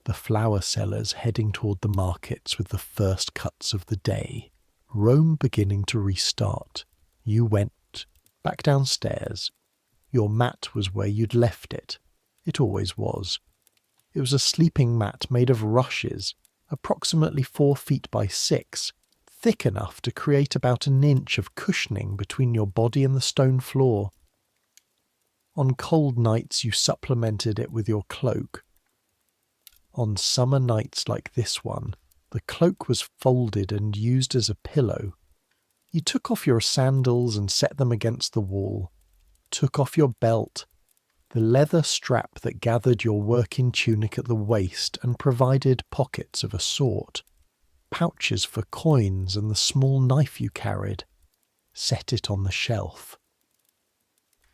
the flour sellers heading toward the markets with the first cuts of the day. Rome beginning to restart. You went back downstairs. Your mat was where you'd left it. It always was. It was a sleeping mat made of rushes, approximately 4 feet by 6, thick enough to create about an inch of cushioning between your body and the stone floor. On cold nights you supplemented it with your cloak. On summer nights like this one, the cloak was folded and used as a pillow. You took off your sandals and set them against the wall, took off your belt, the leather strap that gathered your working tunic at the waist and provided pockets of a sort, pouches for coins and the small knife you carried, set it on the shelf.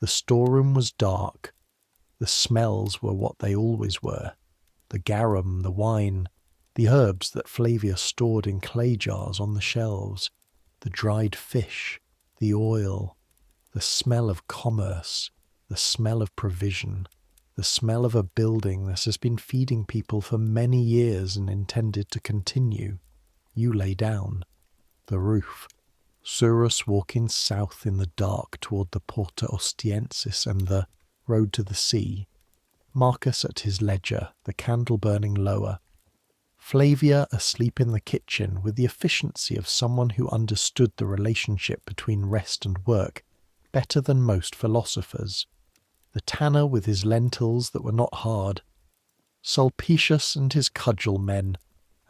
The storeroom was dark. The smells were what they always were. The garum, the wine, the herbs that Flavia stored in clay jars on the shelves, the dried fish, the oil, the smell of commerce, the smell of provision, the smell of a building that has been feeding people for many years and intended to continue. You lay down. The roof. Surus walking south in the dark toward the Porta Ostiensis and the road to the sea. Marcus at his ledger, the candle burning lower. Flavia asleep in the kitchen with the efficiency of someone who understood the relationship between rest and work better than most philosophers. The tanner with his lentils that were not hard. Sulpicius and his cudgel men,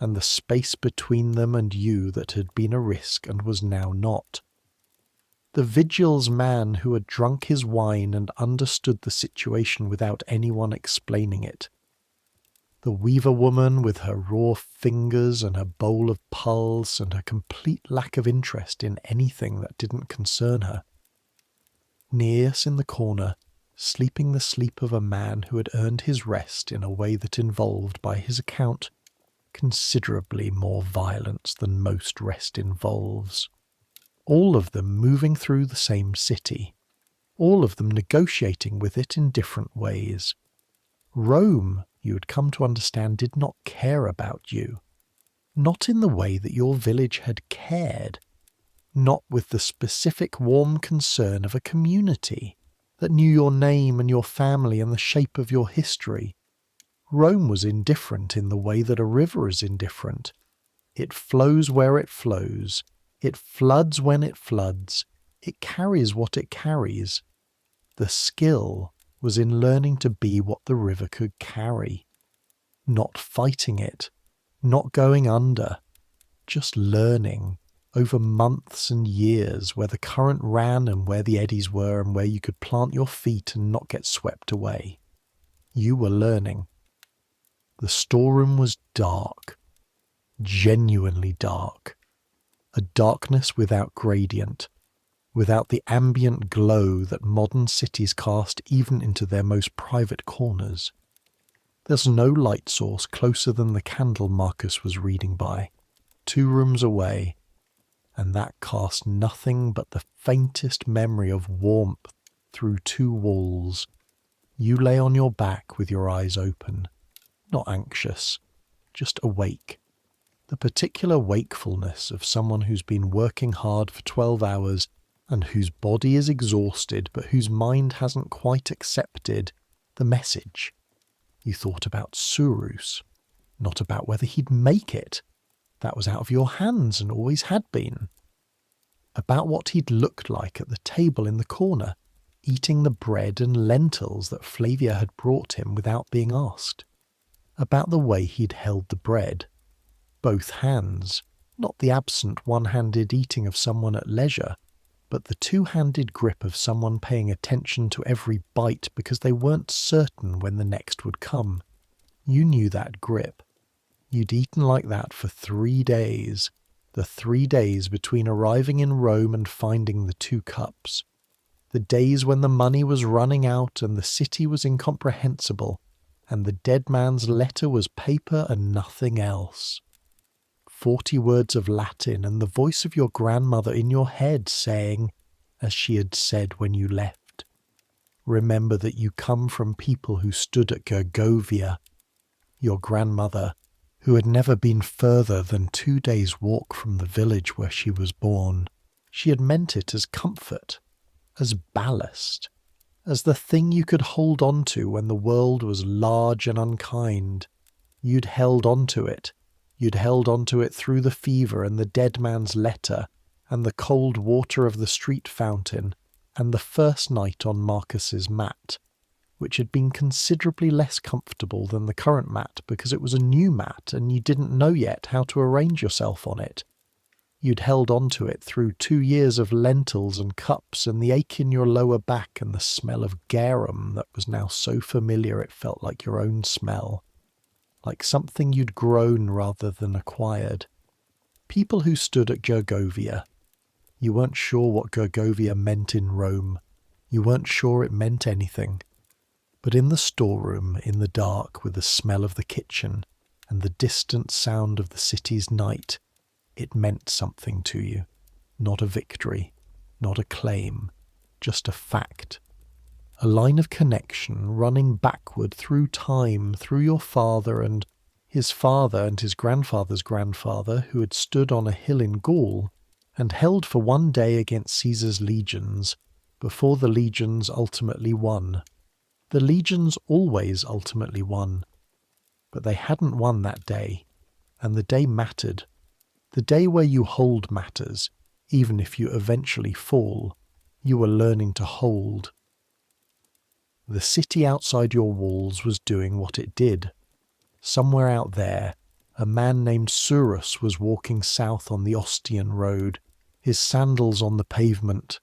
and the space between them and you that had been a risk and was now not. The vigil's man who had drunk his wine and understood the situation without anyone explaining it. The weaver woman with her raw fingers and her bowl of pulse and her complete lack of interest in anything that didn't concern her. Neas in the corner, sleeping the sleep of a man who had earned his rest in a way that involved, by his account, considerably more violence than most rest involves. All of them moving through the same city, all of them negotiating with it in different ways. Rome, you had come to understand, did not care about you. Not in the way that your village had cared. Not with the specific warm concern of a community that knew your name and your family and the shape of your history. Rome was indifferent in the way that a river is indifferent. It flows where it flows. It floods when it floods. It carries what it carries. The skill was in learning to be what the river could carry. Not fighting it. Not going under. Just learning over months and years where the current ran and where the eddies were and where you could plant your feet and not get swept away. You were learning. The storeroom was dark. Genuinely dark. A darkness without gradient, without the ambient glow that modern cities cast even into their most private corners. There's no light source closer than the candle Marcus was reading by, 2 rooms away, and that cast nothing but the faintest memory of warmth through 2 walls. You lay on your back with your eyes open, not anxious, just awake. The particular wakefulness of someone who's been working hard for 12 hours and whose body is exhausted but whose mind hasn't quite accepted the message. You thought about Surus, not about whether he'd make it. That was out of your hands and always had been. About what he'd looked like at the table in the corner, eating the bread and lentils that Flavia had brought him without being asked. About the way he'd held the bread. Both hands, not the absent one-handed eating of someone at leisure, but the 2-handed grip of someone paying attention to every bite because they weren't certain when the next would come. You knew that grip. You'd eaten like that for 3 days, the 3 days between arriving in Rome and finding the 2 cups. The days when the money was running out and the city was incomprehensible, and the dead man's letter was paper and nothing else. 40 words of Latin and the voice of your grandmother in your head saying, as she had said when you left, "Remember that you come from people who stood at Gergovia." Your grandmother, who had never been further than 2 days' walk from the village where she was born. She had meant it as comfort, as ballast, as the thing you could hold on to when the world was large and unkind. You'd held on to it. You'd held on to it through the fever and the dead man's letter, and the cold water of the street fountain, and the first night on Marcus's mat, which had been considerably less comfortable than the current mat because it was a new mat and you didn't know yet how to arrange yourself on it. You'd held on to it through 2 years of lentils and cups and the ache in your lower back and the smell of garum that was now so familiar it felt like your own smell. Like something you'd grown rather than acquired. People who stood at Gergovia. You weren't sure what Gergovia meant in Rome. You weren't sure it meant anything. But in the storeroom, in the dark, with the smell of the kitchen and the distant sound of the city's night, it meant something to you. Not a victory, not a claim, just a fact. A line of connection running backward through time, through your father and his grandfather's grandfather, who had stood on a hill in Gaul and held for 1 day against Caesar's legions, before the legions ultimately won. The legions always ultimately won, but they hadn't won that day, and the day mattered. The day where you hold matters, even if you eventually fall. You were learning to hold. The city outside your walls was doing what it did. Somewhere out there, a man named Surus was walking south on the Ostian road, his sandals on the pavement,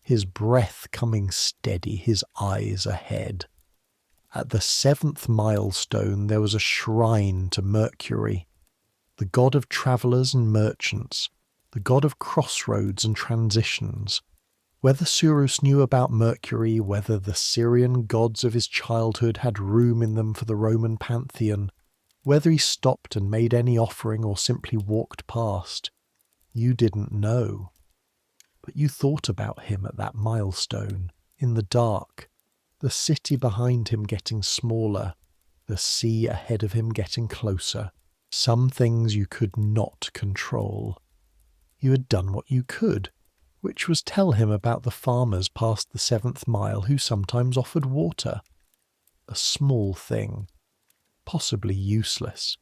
his breath coming steady, his eyes ahead. At the 7th milestone there was a shrine to Mercury, the god of travellers and merchants, the god of crossroads and transitions, Whether Surus knew about Mercury, whether the Syrian gods of his childhood had room in them for the Roman pantheon, whether he stopped and made any offering or simply walked past, you didn't know. But you thought about him at that milestone, in the dark, the city behind him getting smaller, the sea ahead of him getting closer. Some things you could not control. You had done what you could, which was tell him about the farmers past the 7th mile who sometimes offered water. A small thing, possibly useless.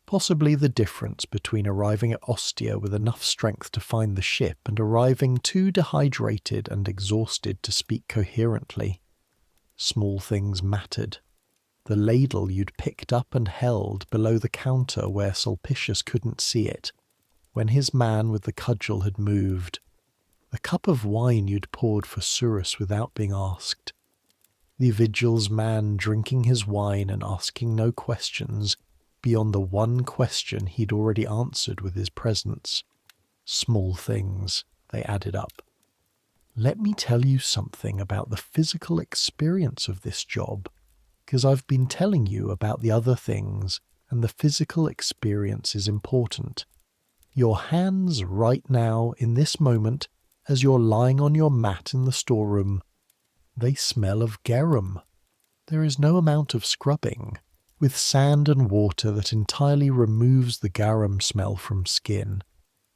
Possibly the difference between arriving at Ostia with enough strength to find the ship and arriving too dehydrated and exhausted to speak coherently. Small things mattered. The ladle you'd picked up and held below the counter where Sulpicius couldn't see it, when his man with the cudgel had moved. The cup of wine you'd poured for Surus without being asked. The vigil's man drinking his wine and asking no questions beyond the one question he'd already answered with his presence. Small things, they added up. Let me tell you something about the physical experience of this job, because I've been telling you about the other things, and the physical experience is important. Your hands right now, in this moment, as you're lying on your mat in the storeroom, they smell of garum. There is no amount of scrubbing, with sand and water that entirely removes the garum smell from skin.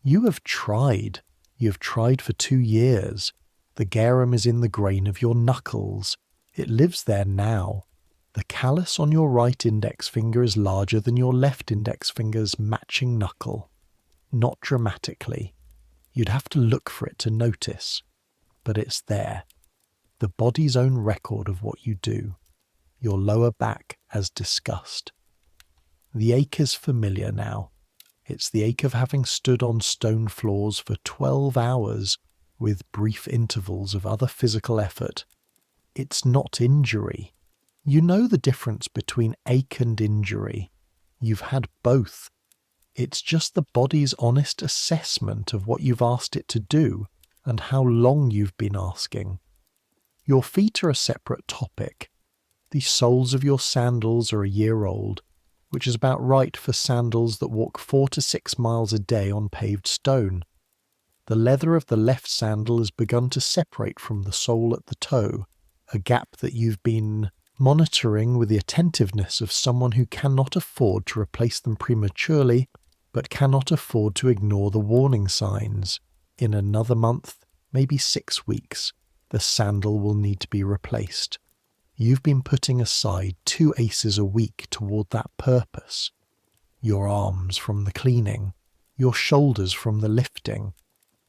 You have tried. You have tried for 2 years. The garum is in the grain of your knuckles. It lives there now. The callus on your right index finger is larger than your left index finger's matching knuckle. Not dramatically. You'd have to look for it to notice. But it's there. The body's own record of what you do. Your lower back as discussed. The ache is familiar now. It's the ache of having stood on stone floors for 12 hours with brief intervals of other physical effort. It's not injury. You know the difference between ache and injury. You've had both. It's just the body's honest assessment of what you've asked it to do and how long you've been asking. Your feet are a separate topic. The soles of your sandals are a year old, which is about right for sandals that walk 4 to 6 miles a day on paved stone. The leather of the left sandal has begun to separate from the sole at the toe, a gap that you've been monitoring with the attentiveness of someone who cannot afford to replace them prematurely, but cannot afford to ignore the warning signs. In another month, maybe 6 weeks, the sandal will need to be replaced. You've been putting aside 2 aces a week toward that purpose. Your arms from the cleaning, your shoulders from the lifting,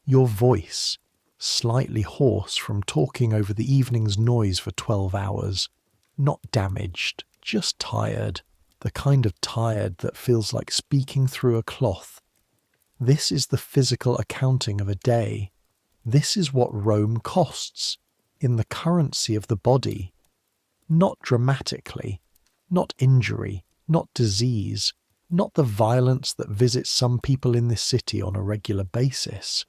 your voice, slightly hoarse from talking over the evening's noise for 12 hours. Not damaged, just tired, the kind of tired that feels like speaking through a cloth. This is the physical accounting of a day. This is what Rome costs, in the currency of the body. Not dramatically, not injury, not disease, not the violence that visits some people in this city on a regular basis.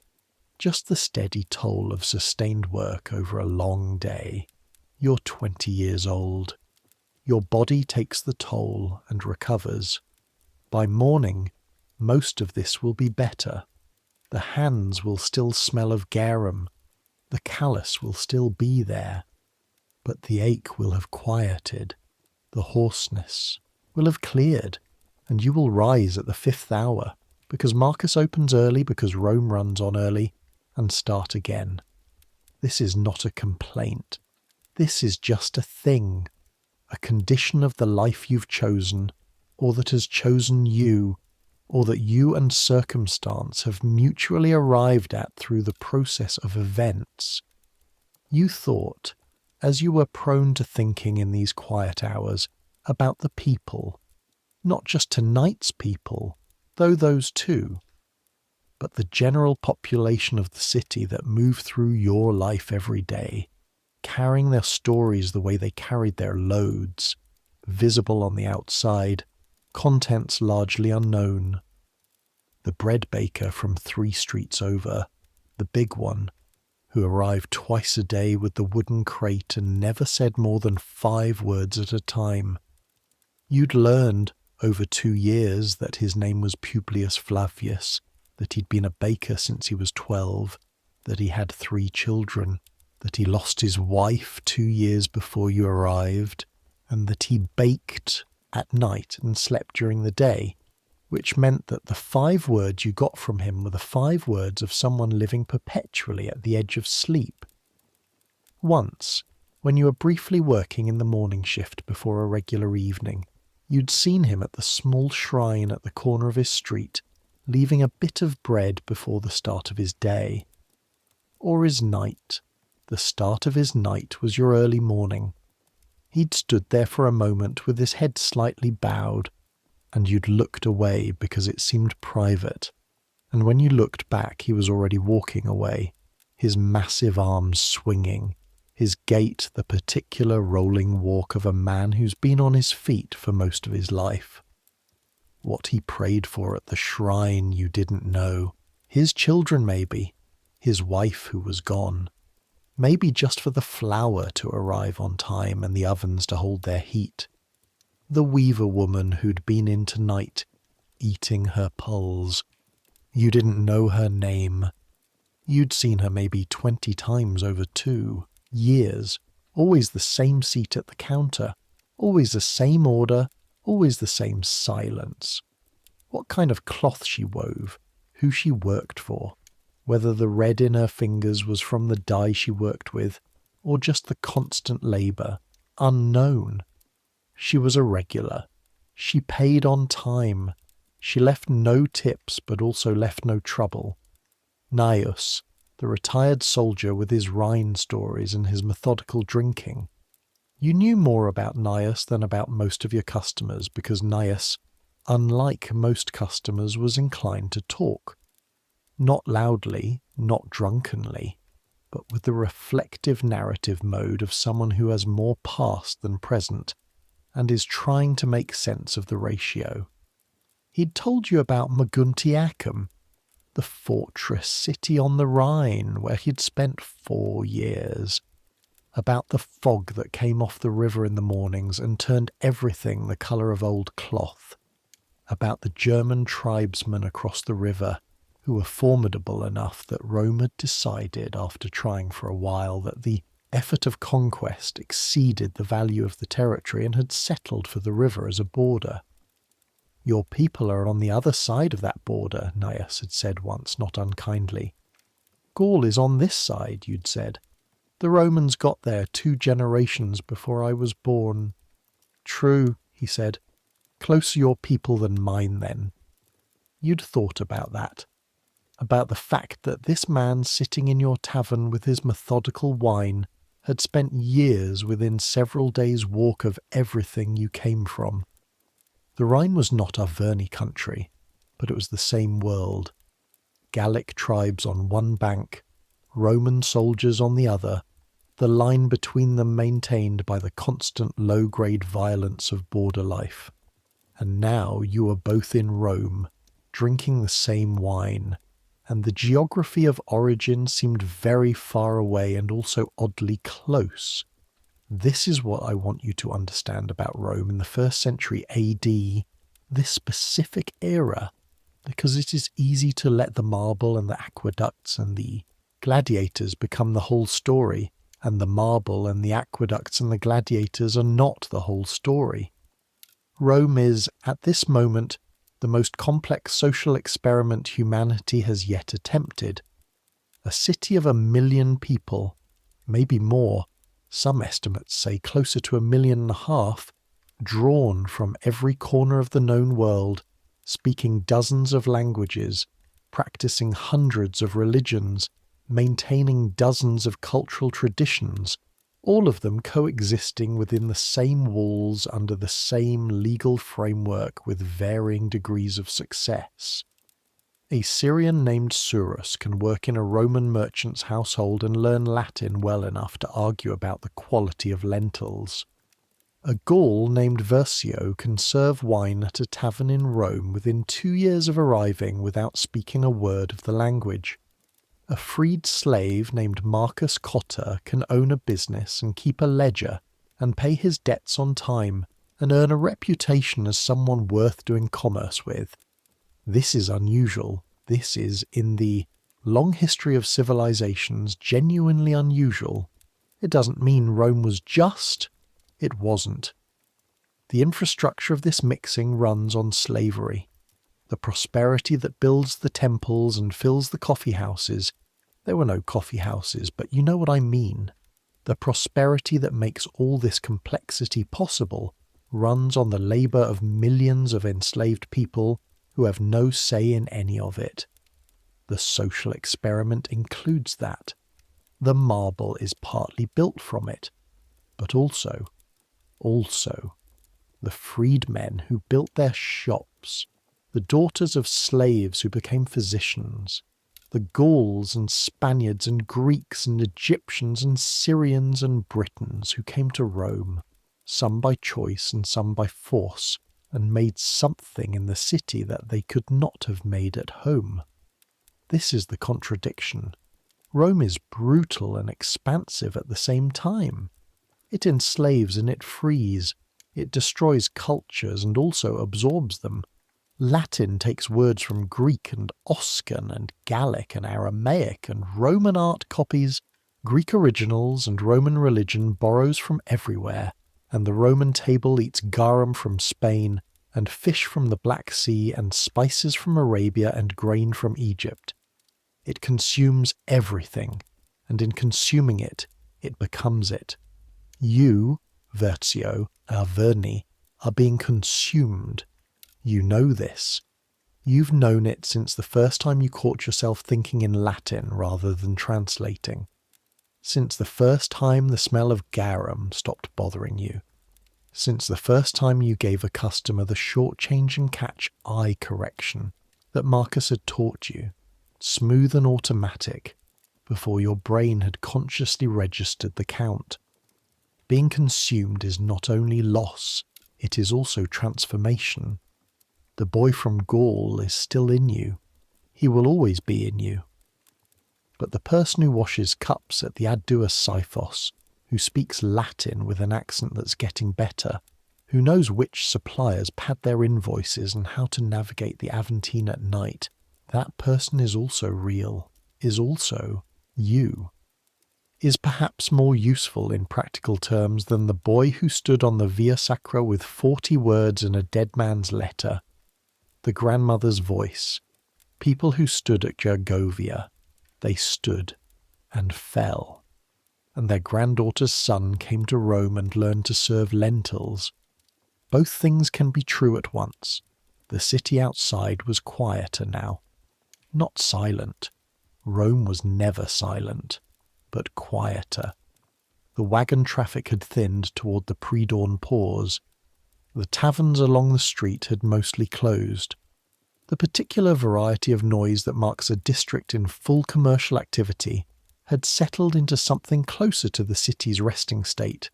Just the steady toll of sustained work over a long day. You're 20 years old. Your body takes the toll and recovers. By morning, most of this will be better. The hands will still smell of garum. The callus will still be there. But the ache will have quieted. The hoarseness will have cleared. And you will rise at the 5th hour, because Marcus opens early, because Rome runs on early, and start again. This is not a complaint. This is just a thing, a condition of the life you've chosen, or that has chosen you, or that you and circumstance have mutually arrived at through the process of events. You thought, as you were prone to thinking in these quiet hours, about the people, not just tonight's people, though those too, but the general population of the city that move through your life every day, carrying their stories the way they carried their loads, visible on the outside, contents largely unknown. The bread baker from 3 streets over, the big one, who arrived twice a day with the wooden crate and never said more than 5 words at a time. You'd learned over 2 years that his name was Publius Flavius, that he'd been a baker since he was 12, that he had 3 children, that he lost his wife 2 years before you arrived, and that he baked at night and slept during the day, which meant that the 5 words you got from him were the 5 words of someone living perpetually at the edge of sleep. Once, when you were briefly working in the morning shift before a regular evening, you'd seen him at the small shrine at the corner of his street, leaving a bit of bread before the start of his day. Or his night. The start of his night was your early morning. He'd stood there for a moment with his head slightly bowed, and you'd looked away because it seemed private, and when you looked back he was already walking away, his massive arms swinging, his gait the particular rolling walk of a man who's been on his feet for most of his life. What he prayed for at the shrine you didn't know. His children maybe, his wife who was gone. Maybe just for the flour to arrive on time and the ovens to hold their heat. The weaver woman who'd been in tonight, eating her pulse. You didn't know her name. You'd seen her maybe 20 times over 2 years, always the same seat at the counter, always the same order, always the same silence. What kind of cloth she wove, who she worked for, whether the red in her fingers was from the dye she worked with, or just the constant labour, unknown. She was a regular. She paid on time. She left no tips but also left no trouble. Naius, the retired soldier with his Rhine stories and his methodical drinking. You knew more about Naius than about most of your customers because Naius, unlike most customers, was inclined to talk. Not loudly, not drunkenly, but with the reflective narrative mode of someone who has more past than present and is trying to make sense of the ratio. He'd told you about Moguntiacum, the fortress city on the Rhine where he'd spent 4 years, about the fog that came off the river in the mornings and turned everything the colour of old cloth, about the German tribesmen across the river who were formidable enough that Rome had decided after trying for a while that the effort of conquest exceeded the value of the territory and had settled for the river as a border. Your people are on the other side of that border, Naius had said once, not unkindly. Gaul is on this side, you'd said. The Romans got there 2 generations before I was born. True, he said. Closer your people than mine then. You'd thought about that. About the fact that this man sitting in your tavern with his methodical wine had spent years within several days' walk of everything you came from. The Rhine was not Arverni country, but it was the same world. Gallic tribes on one bank, Roman soldiers on the other, the line between them maintained by the constant low-grade violence of border life. And now you were both in Rome, drinking the same wine, and the geography of origin seemed very far away and also oddly close. This is what I want you to understand about Rome in the 1st century AD, this specific era, because it is easy to let the marble and the aqueducts and the gladiators become the whole story, and the marble and the aqueducts and the gladiators are not the whole story. Rome is, at this moment, the most complex social experiment humanity has yet attempted. A city of 1 million people, maybe more, some estimates say closer to 1.5 million, drawn from every corner of the known world, speaking dozens of languages, practicing hundreds of religions, maintaining dozens of cultural traditions, all of them coexisting within the same walls under the same legal framework with varying degrees of success. A Syrian named Surus can work in a Roman merchant's household and learn Latin well enough to argue about the quality of lentils. A Gaul named Versio can serve wine at a tavern in Rome within 2 years of arriving without speaking a word of the language. A freed slave named Marcus Cotter can own a business and keep a ledger and pay his debts on time and earn a reputation as someone worth doing commerce with. This is unusual. This is, in the long history of civilizations, genuinely unusual. It doesn't mean Rome was just. It wasn't. The infrastructure of this mixing runs on slavery. The prosperity that builds the temples and fills the coffee houses. There were no coffee houses, but you know what I mean. The prosperity that makes all this complexity possible runs on the labour of millions of enslaved people who have no say in any of it. The social experiment includes that. The marble is partly built from it, but also, the freedmen who built their shops, the daughters of slaves who became physicians, the Gauls and Spaniards and Greeks and Egyptians and Syrians and Britons who came to Rome, some by choice and some by force, and made something in the city that they could not have made at home. This is the contradiction. Rome is brutal and expansive at the same time. It enslaves and it frees. It destroys cultures and also absorbs them. Latin takes words from Greek and Oscan and Gallic and Aramaic, and Roman art copies Greek originals, and Roman religion borrows from everywhere, and the Roman table eats garum from Spain, and fish from the Black Sea, and spices from Arabia, and grain from Egypt. It consumes everything, and in consuming it, it becomes it. You, Versio, Alverni, are being consumed. You know this. You've known it since the first time you caught yourself thinking in Latin rather than translating. Since the first time the smell of garum stopped bothering you. Since the first time you gave a customer the short change and catch eye correction that Marcus had taught you, smooth and automatic, before your brain had consciously registered the count. Being consumed is not only loss, it is also transformation. The boy from Gaul is still in you. He will always be in you. But the person who washes cups at the Addua Sifos, who speaks Latin with an accent that's getting better, who knows which suppliers pad their invoices and how to navigate the Aventine at night, that person is also real, is also you. Is perhaps more useful in practical terms than the boy who stood on the Via Sacra with 40 words in a dead man's letter. The grandmother's voice. People who stood at Gergovia. They stood and fell. And their granddaughter's son came to Rome and learned to serve lentils. Both things can be true at once. The city outside was quieter now. Not silent. Rome was never silent, but quieter. The wagon traffic had thinned toward the pre-dawn pause. The taverns along the street had mostly closed. The particular variety of noise that marks a district in full commercial activity had settled into something closer to the city's resting state.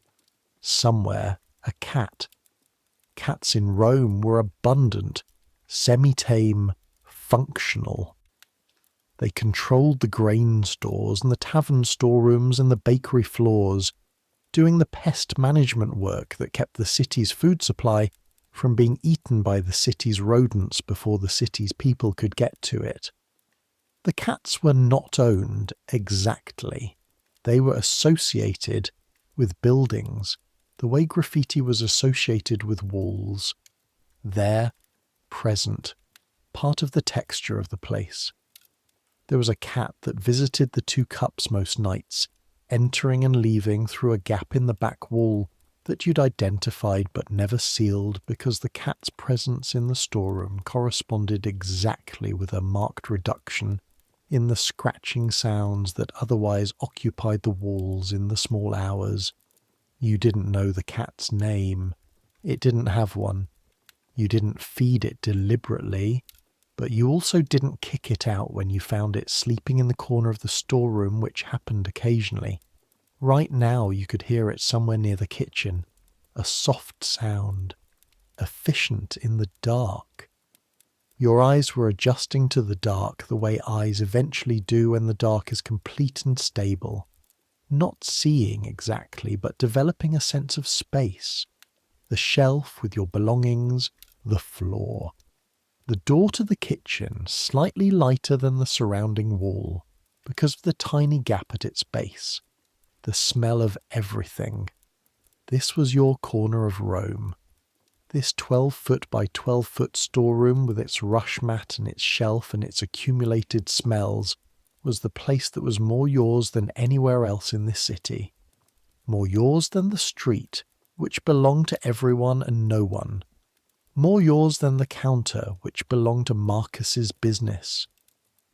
Somewhere, a cat. Cats in Rome were abundant, semi-tame, functional. They controlled the grain stores and the tavern storerooms and the bakery floors, doing the pest management work that kept the city's food supply from being eaten by the city's rodents before the city's people could get to it. The cats were not owned exactly. They were associated with buildings, the way graffiti was associated with walls. There, present, part of the texture of the place. There was a cat that visited the Two Cups most nights, entering and leaving through a gap in the back wall that you'd identified but never sealed because the cat's presence in the storeroom corresponded exactly with a marked reduction in the scratching sounds that otherwise occupied the walls in the small hours. You didn't know the cat's name. It didn't have one. You didn't feed it deliberately, but you also didn't kick it out when you found it sleeping in the corner of the storeroom, which happened occasionally. Right now you could hear it somewhere near the kitchen, a soft sound, efficient in the dark. Your eyes were adjusting to the dark the way eyes eventually do when the dark is complete and stable. Not seeing exactly, but developing a sense of space. The shelf with your belongings, the floor. The door to the kitchen slightly lighter than the surrounding wall because of the tiny gap at its base. The smell of everything. This was your corner of Rome. This 12-foot by 12-foot storeroom with its rush mat and its shelf and its accumulated smells was the place that was more yours than anywhere else in this city. More yours than the street, which belonged to everyone and no one. More yours than the counter, which belonged to Marcus's business.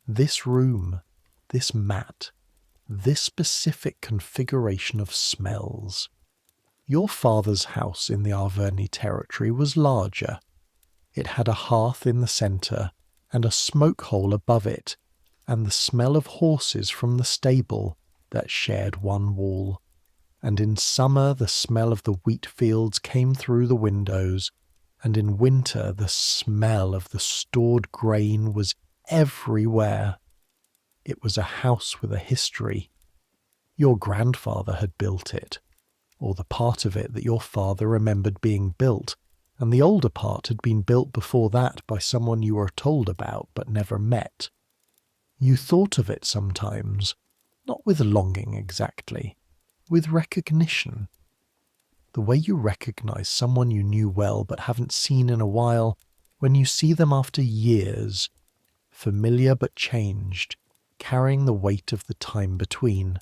This room, this mat, this specific configuration of smells. Your father's house in the Arverni territory was larger. It had a hearth in the centre and a smoke hole above it, and the smell of horses from the stable that shared one wall. And in summer the smell of the wheat fields came through the windows, and in winter the smell of the stored grain was everywhere. It was a house with a history. Your grandfather had built it, or the part of it that your father remembered being built, and the older part had been built before that by someone you were told about but never met. You thought of it sometimes, not with longing exactly, with recognition. The way you recognize someone you knew well but haven't seen in a while, when you see them after years, familiar but changed, carrying the weight of the time between.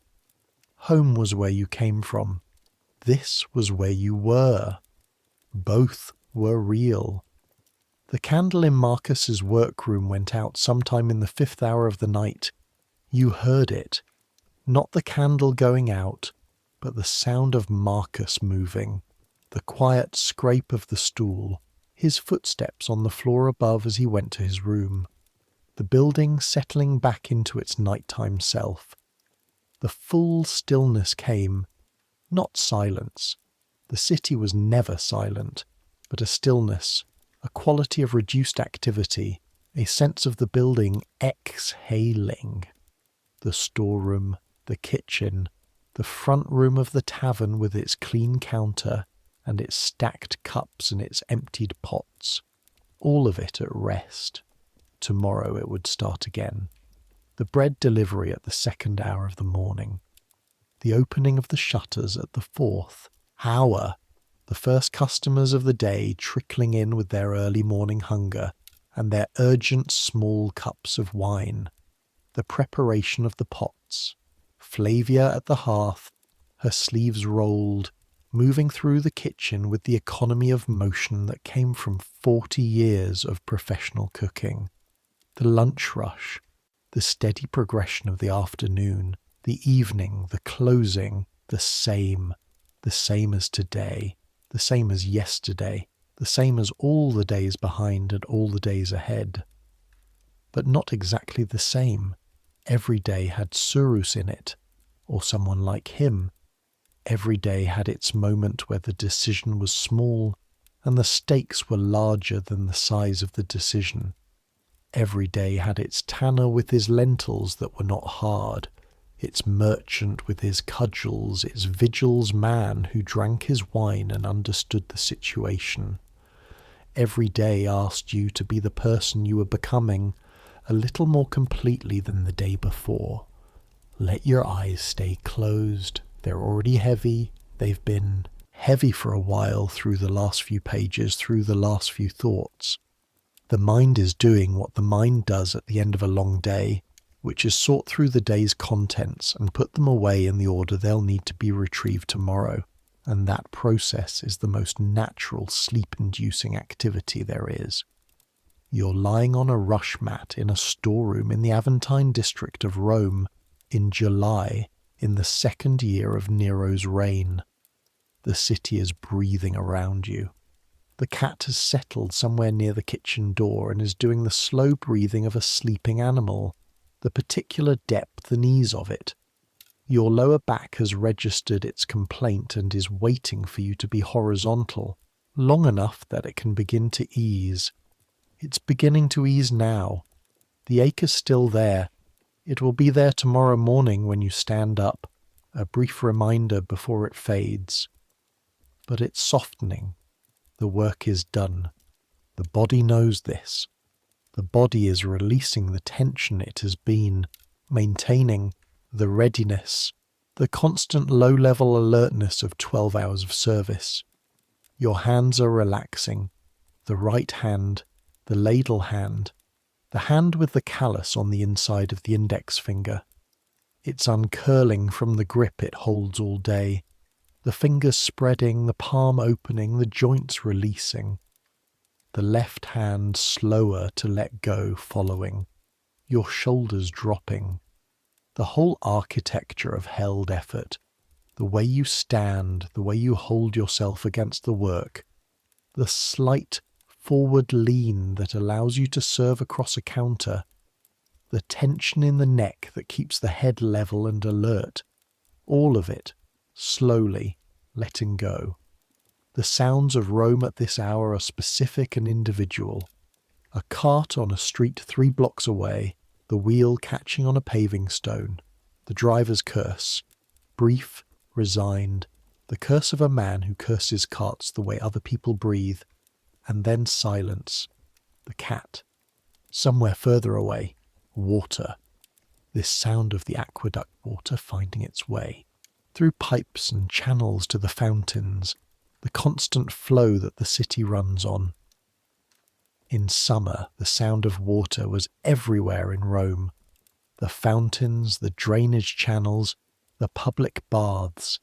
Home was where you came from. This was where you were. Both were real. The candle in Marcus's workroom went out sometime in the 5th hour of the night. You heard it. Not the candle going out, but the sound of Marcus moving, the quiet scrape of the stool, his footsteps on the floor above as he went to his room. The building settling back into its nighttime self. The full stillness came. Not silence. The city was never silent, but a stillness, a quality of reduced activity, a sense of the building exhaling. The storeroom, the kitchen, the front room of the tavern with its clean counter and its stacked cups and its emptied pots. All of it at rest. Tomorrow it would start again. The bread delivery at the 2nd hour of the morning. The opening of the shutters at the 4th hour, the first customers of the day trickling in with their early morning hunger and their urgent small cups of wine. The preparation of the pots. Flavia at the hearth, her sleeves rolled, moving through the kitchen with the economy of motion that came from 40 years of professional cooking. The lunch rush, the steady progression of the afternoon, the evening, the closing, the same as today, the same as yesterday, the same as all the days behind and all the days ahead. But not exactly the same. Every day had Surus in it, or someone like him. Every day had its moment where the decision was small and the stakes were larger than the size of the decision. Every day had its tanner with his lentils that were not hard, its merchant with his cudgels, its vigils man who drank his wine and understood the situation. Every day asked you to be the person you were becoming, a little more completely than the day before. Let your eyes stay closed. They're already heavy. They've been heavy for a while through the last few pages, through the last few thoughts. The mind is doing what the mind does at the end of a long day, which is sort through the day's contents and put them away in the order they'll need to be retrieved tomorrow. And that process is the most natural sleep-inducing activity there is. You're lying on a rush mat in a storeroom in the Aventine district of Rome in July, in the 2nd year of Nero's reign. The city is breathing around you. The cat has settled somewhere near the kitchen door and is doing the slow breathing of a sleeping animal, the particular depth and ease of it. Your lower back has registered its complaint and is waiting for you to be horizontal, long enough that it can begin to ease. It's beginning to ease now. The ache is still there. It will be there tomorrow morning when you stand up, a brief reminder before it fades. But it's softening. The work is done. The body knows this. The body is releasing the tension it has been, maintaining the readiness, the constant low-level alertness of 12 hours of service. Your hands are relaxing. The right hand, the ladle hand, the hand with the callus on the inside of the index finger. It's uncurling from the grip it holds all day, the fingers spreading, the palm opening, the joints releasing. The left hand slower to let go following, your shoulders dropping. The whole architecture of held effort, the way you stand, the way you hold yourself against the work, the slight forward lean that allows you to serve across a counter, the tension in the neck that keeps the head level and alert, all of it, slowly letting go. The sounds of Rome at this hour are specific and individual. A cart on a street 3 blocks away, the wheel catching on a paving stone, the driver's curse, brief, resigned, the curse of a man who curses carts the way other people breathe, and then silence, the cat. Somewhere further away, water. This sound of the aqueduct water finding its way, through pipes and channels to the fountains, the constant flow that the city runs on. In summer, the sound of water was everywhere in Rome. The fountains, the drainage channels, the public baths,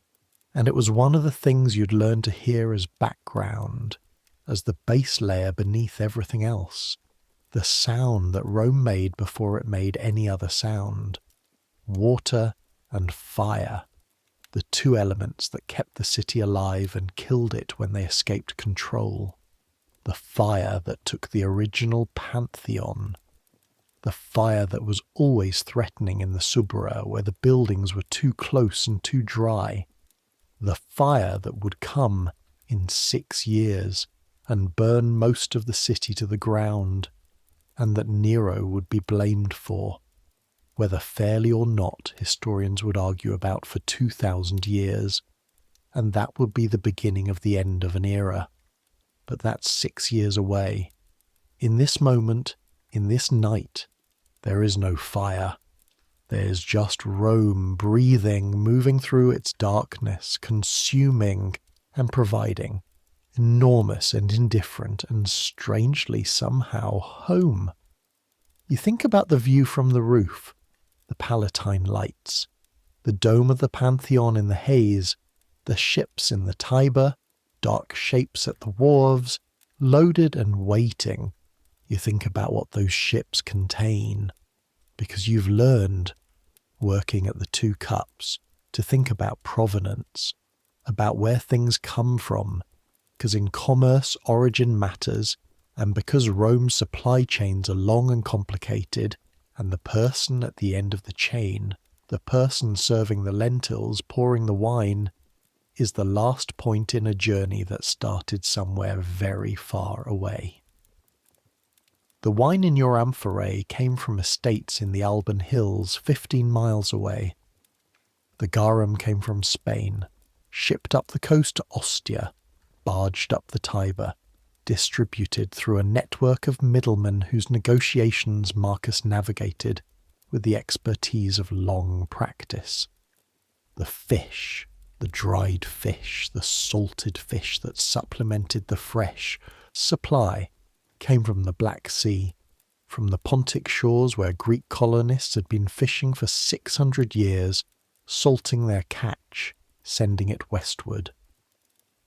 and it was one of the things you'd learn to hear as background, as the base layer beneath everything else, the sound that Rome made before it made any other sound. Water and fire, the 2 elements that kept the city alive and killed it when they escaped control. The fire that took the original pantheon. The fire that was always threatening in the Subura where the buildings were too close and too dry. The fire that would come in 6 years and burn most of the city to the ground, and that Nero would be blamed for, whether fairly or not, historians would argue about for 2,000 years, and that would be the beginning of the end of an era. But that's 6 years away. In this moment, in this night, there is no fire. There's just Rome breathing, moving through its darkness, consuming and providing. Enormous and indifferent and strangely somehow home. You think about the view from the roof, the Palatine lights, the dome of the Pantheon in the haze, the ships in the Tiber, dark shapes at the wharves, loaded and waiting. You think about what those ships contain, because you've learned, working at the 2 cups, to think about provenance, about where things come from, because in commerce origin matters, and because Rome's supply chains are long and complicated, and the person at the end of the chain, the person serving the lentils, pouring the wine, is the last point in a journey that started somewhere very far away. The wine in your amphorae came from estates in the Alban Hills 15 miles away. The garum came from Spain, shipped up the coast to Ostia, barged up the Tiber, distributed through a network of middlemen whose negotiations Marcus navigated with the expertise of long practice. The fish, the dried fish, the salted fish that supplemented the fresh supply came from the Black Sea, from the Pontic shores where Greek colonists had been fishing for 600 years, salting their catch, sending it westward.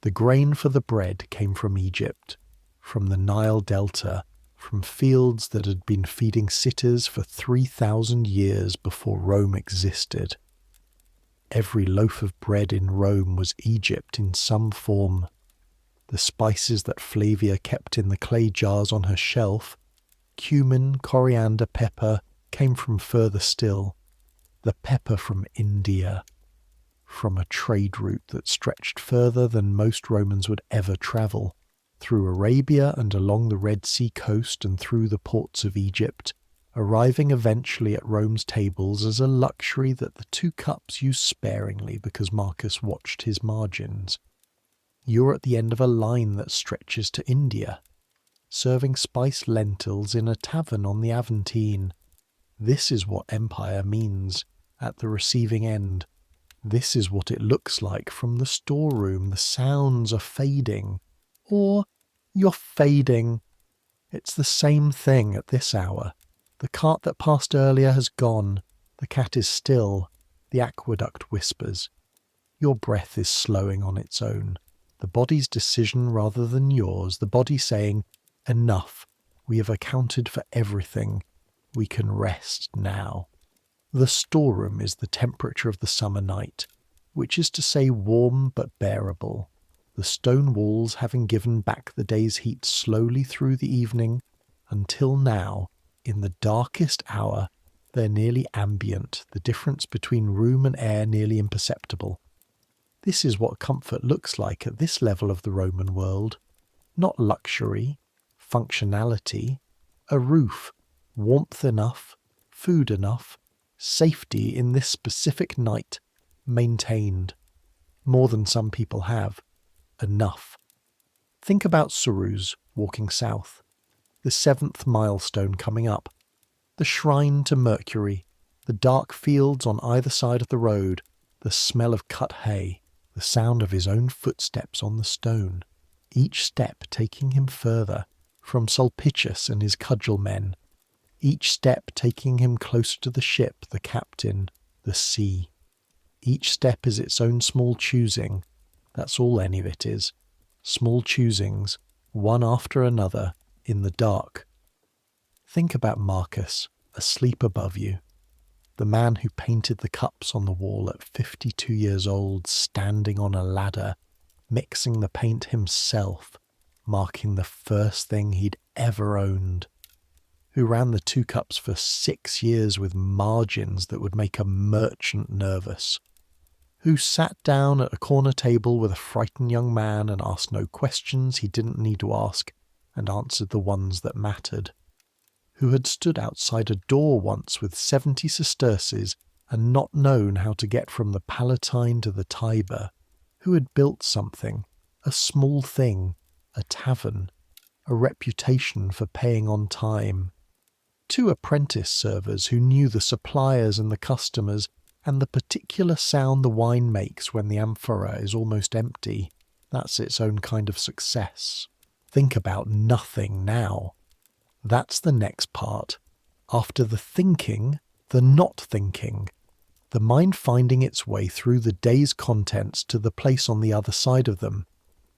The grain for the bread came from Egypt, from the Nile Delta, from fields that had been feeding cities for 3,000 years before Rome existed. Every loaf of bread in Rome was Egypt in some form. The spices that Flavia kept in the clay jars on her shelf, cumin, coriander, pepper, came from further still. The pepper from India, from a trade route that stretched further than most Romans would ever travel. through Arabia and along the Red Sea coast and through the ports of Egypt, arriving eventually at Rome's tables as a luxury that the two cups used sparingly because Marcus watched his margins. You're at the end of a line that stretches to India, serving spiced lentils in a tavern on the Aventine. This is what empire means at the receiving end. This is what it looks like from the storeroom. The sounds are fading. Or you're fading. It's the same thing at this hour. The cart that passed earlier has gone. The cat is still. The aqueduct whispers. Your breath is slowing on its own. The body's decision rather than yours. The body saying, enough. We have accounted for everything. We can rest now. The storeroom is the temperature of the summer night, which is to say warm but bearable. The stone walls having given back the day's heat slowly through the evening, until now, in the darkest hour, they're nearly ambient, the difference between room and air nearly imperceptible. This is what comfort looks like at this level of the Roman world. Not luxury, functionality, a roof, warmth enough, food enough, safety in this specific night, maintained. More than some people have. Enough. Think about Surus walking south. The 7th milestone coming up. The shrine to Mercury. The dark fields on either side of the road. The smell of cut hay. The sound of his own footsteps on the stone. Each step taking him further. From Sulpicius and his cudgel men. Each step taking him closer to the ship, the captain, the sea. Each step is its own small choosing. That's all any of it is. Small choosings, one after another, in the dark. Think about Marcus, asleep above you. The man who painted the cups on the wall at 52 years old, standing on a ladder, mixing the paint himself, marking the first thing he'd ever owned. Who ran the two cups for 6 years with margins that would make a merchant nervous. Who sat down at a corner table with a frightened young man and asked no questions he didn't need to ask and answered the ones that mattered. Who had stood outside a door once with 70 sesterces and not known how to get from the Palatine to the Tiber. Who had built something, a small thing, a tavern, a reputation for paying on time. 2 apprentice servers who knew the suppliers and the customers and the particular sound the wine makes when the amphora is almost empty. That's its own kind of success. Think about nothing now. That's the next part. After the thinking, the not thinking. The mind finding its way through the day's contents to the place on the other side of them.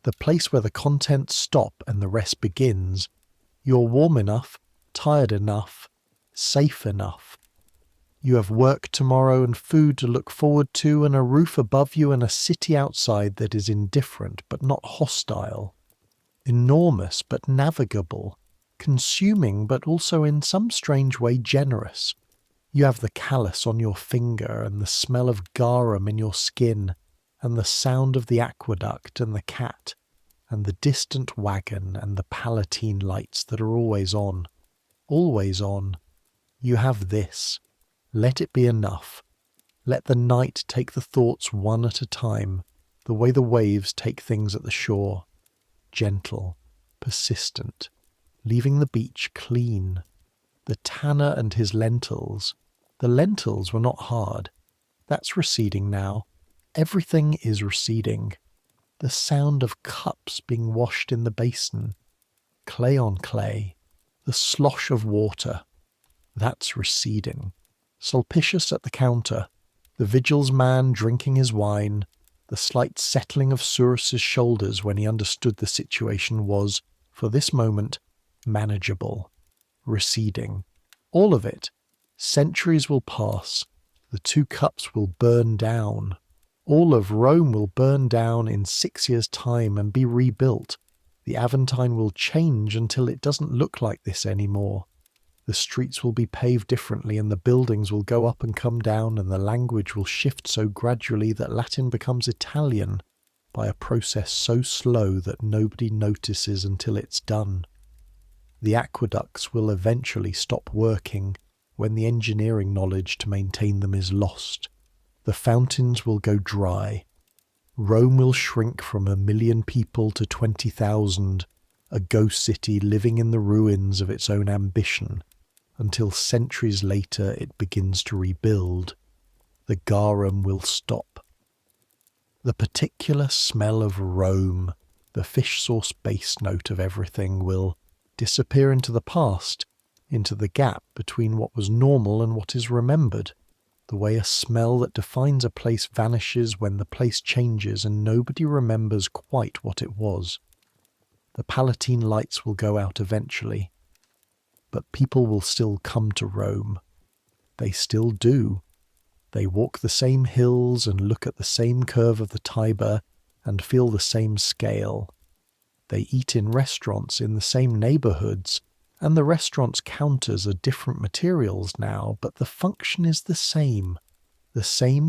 The place where the contents stop and the rest begins. You're warm enough, tired enough, safe enough. You have work tomorrow and food to look forward to and a roof above you and a city outside that is indifferent but not hostile. Enormous but navigable. Consuming but also in some strange way generous. You have the callus on your finger and the smell of garum in your skin and the sound of the aqueduct and the cat and the distant wagon and the Palatine lights that are always on. Always on. You have this. Let it be enough. Let the night take the thoughts one at a time, the way the waves take things at the shore. Gentle, persistent, leaving the beach clean. The tanner and his lentils. The lentils were not hard. That's receding now. Everything is receding. The sound of cups being washed in the basin. Clay on clay. The slosh of water. That's receding. Sulpicius at the counter. The vigil's man drinking his wine. The slight settling of Surus's shoulders when he understood the situation was, for this moment, manageable. Receding. All of it. Centuries will pass. The two cups will burn down. All of Rome will burn down in 6 years' time and be rebuilt. The Aventine will change until it doesn't look like this anymore. The streets will be paved differently and the buildings will go up and come down and the language will shift so gradually that Latin becomes Italian. by a process so slow that nobody notices until it's done. The aqueducts will eventually stop working when the engineering knowledge to maintain them is lost. The fountains will go dry. Rome will shrink from 1 million people to 20,000, a ghost city living in the ruins of its own ambition, until centuries later it begins to rebuild. The garum will stop. The particular smell of Rome, the fish sauce base note of everything, will disappear into the past, into the gap between what was normal and what is remembered, the way a smell that defines a place vanishes when the place changes and nobody remembers quite what it was. The Palatine lights will go out eventually, but people will still come to Rome. They still do. They walk the same hills and look at the same curve of the Tiber and feel the same scale. They eat in restaurants in the same neighbourhoods, and the restaurants' counters are different materials now, but the function is the same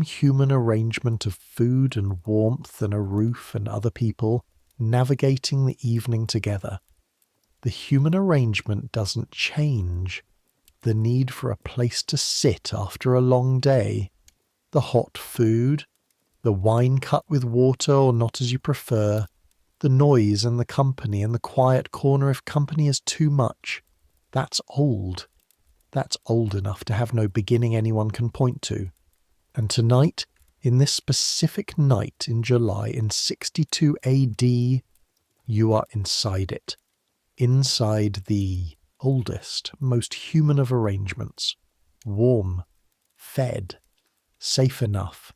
human arrangement of food and warmth and a roof and other people navigating the evening together. The human arrangement doesn't change. The need for a place to sit after a long day, the hot food, the wine cut with water or not as you prefer, the noise and the company and the quiet corner if company is too much. That's old. That's old enough to have no beginning anyone can point to. And tonight, in this specific night in July in 62 AD, you are inside it. Inside the oldest, most human of arrangements. Warm, fed, safe enough.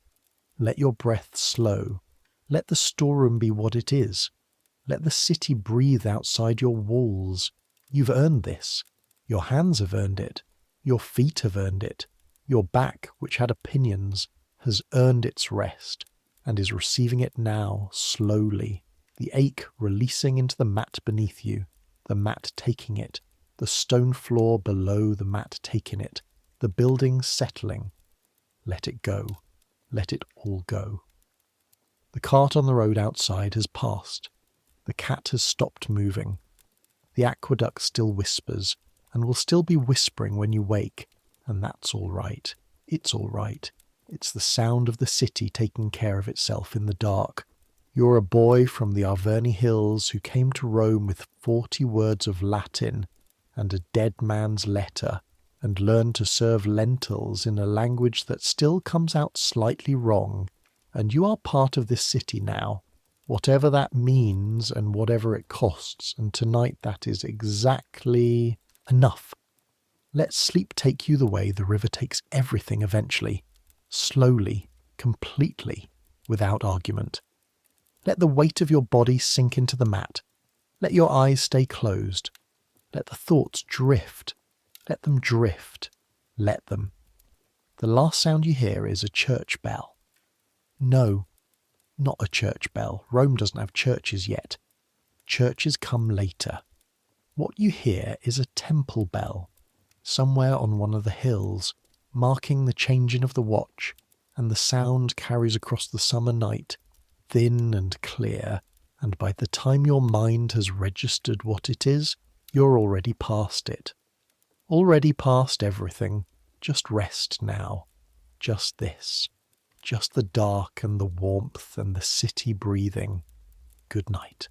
Let your breath slow. Let the storeroom be what it is. Let the city breathe outside your walls. You've earned this. Your hands have earned it. Your feet have earned it. Your back, which had opinions, has earned its rest, and is receiving it now, slowly, the ache releasing into the mat beneath you, the mat taking it, the stone floor below the mat taking it, the building settling. Let it go. Let it all go. The cart on the road outside has passed. The cat has stopped moving. The aqueduct still whispers, and will still be whispering when you wake, and that's all right. It's all right. It's the sound of the city taking care of itself in the dark. You're a boy from the Arverni hills who came to Rome with 40 words of Latin and a dead man's letter, and learned to serve lentils in a language that still comes out slightly wrong, and you are part of this city now, whatever that means and whatever it costs, and tonight that is exactly enough. Let sleep take you the way the river takes everything eventually, slowly, completely, without argument. Let the weight of your body sink into the mat. Let your eyes stay closed. Let the thoughts drift. Let them drift. Let them. The last sound you hear is a church bell. No, not a church bell. Rome doesn't have churches yet. Churches come later. What you hear is a temple bell, somewhere on one of the hills, marking the changing of the watch, and the sound carries across the summer night, thin and clear, and by the time your mind has registered what it is, you're already past it. Already past everything. Just rest now. Just this. Just the dark and the warmth and the city breathing. Good night.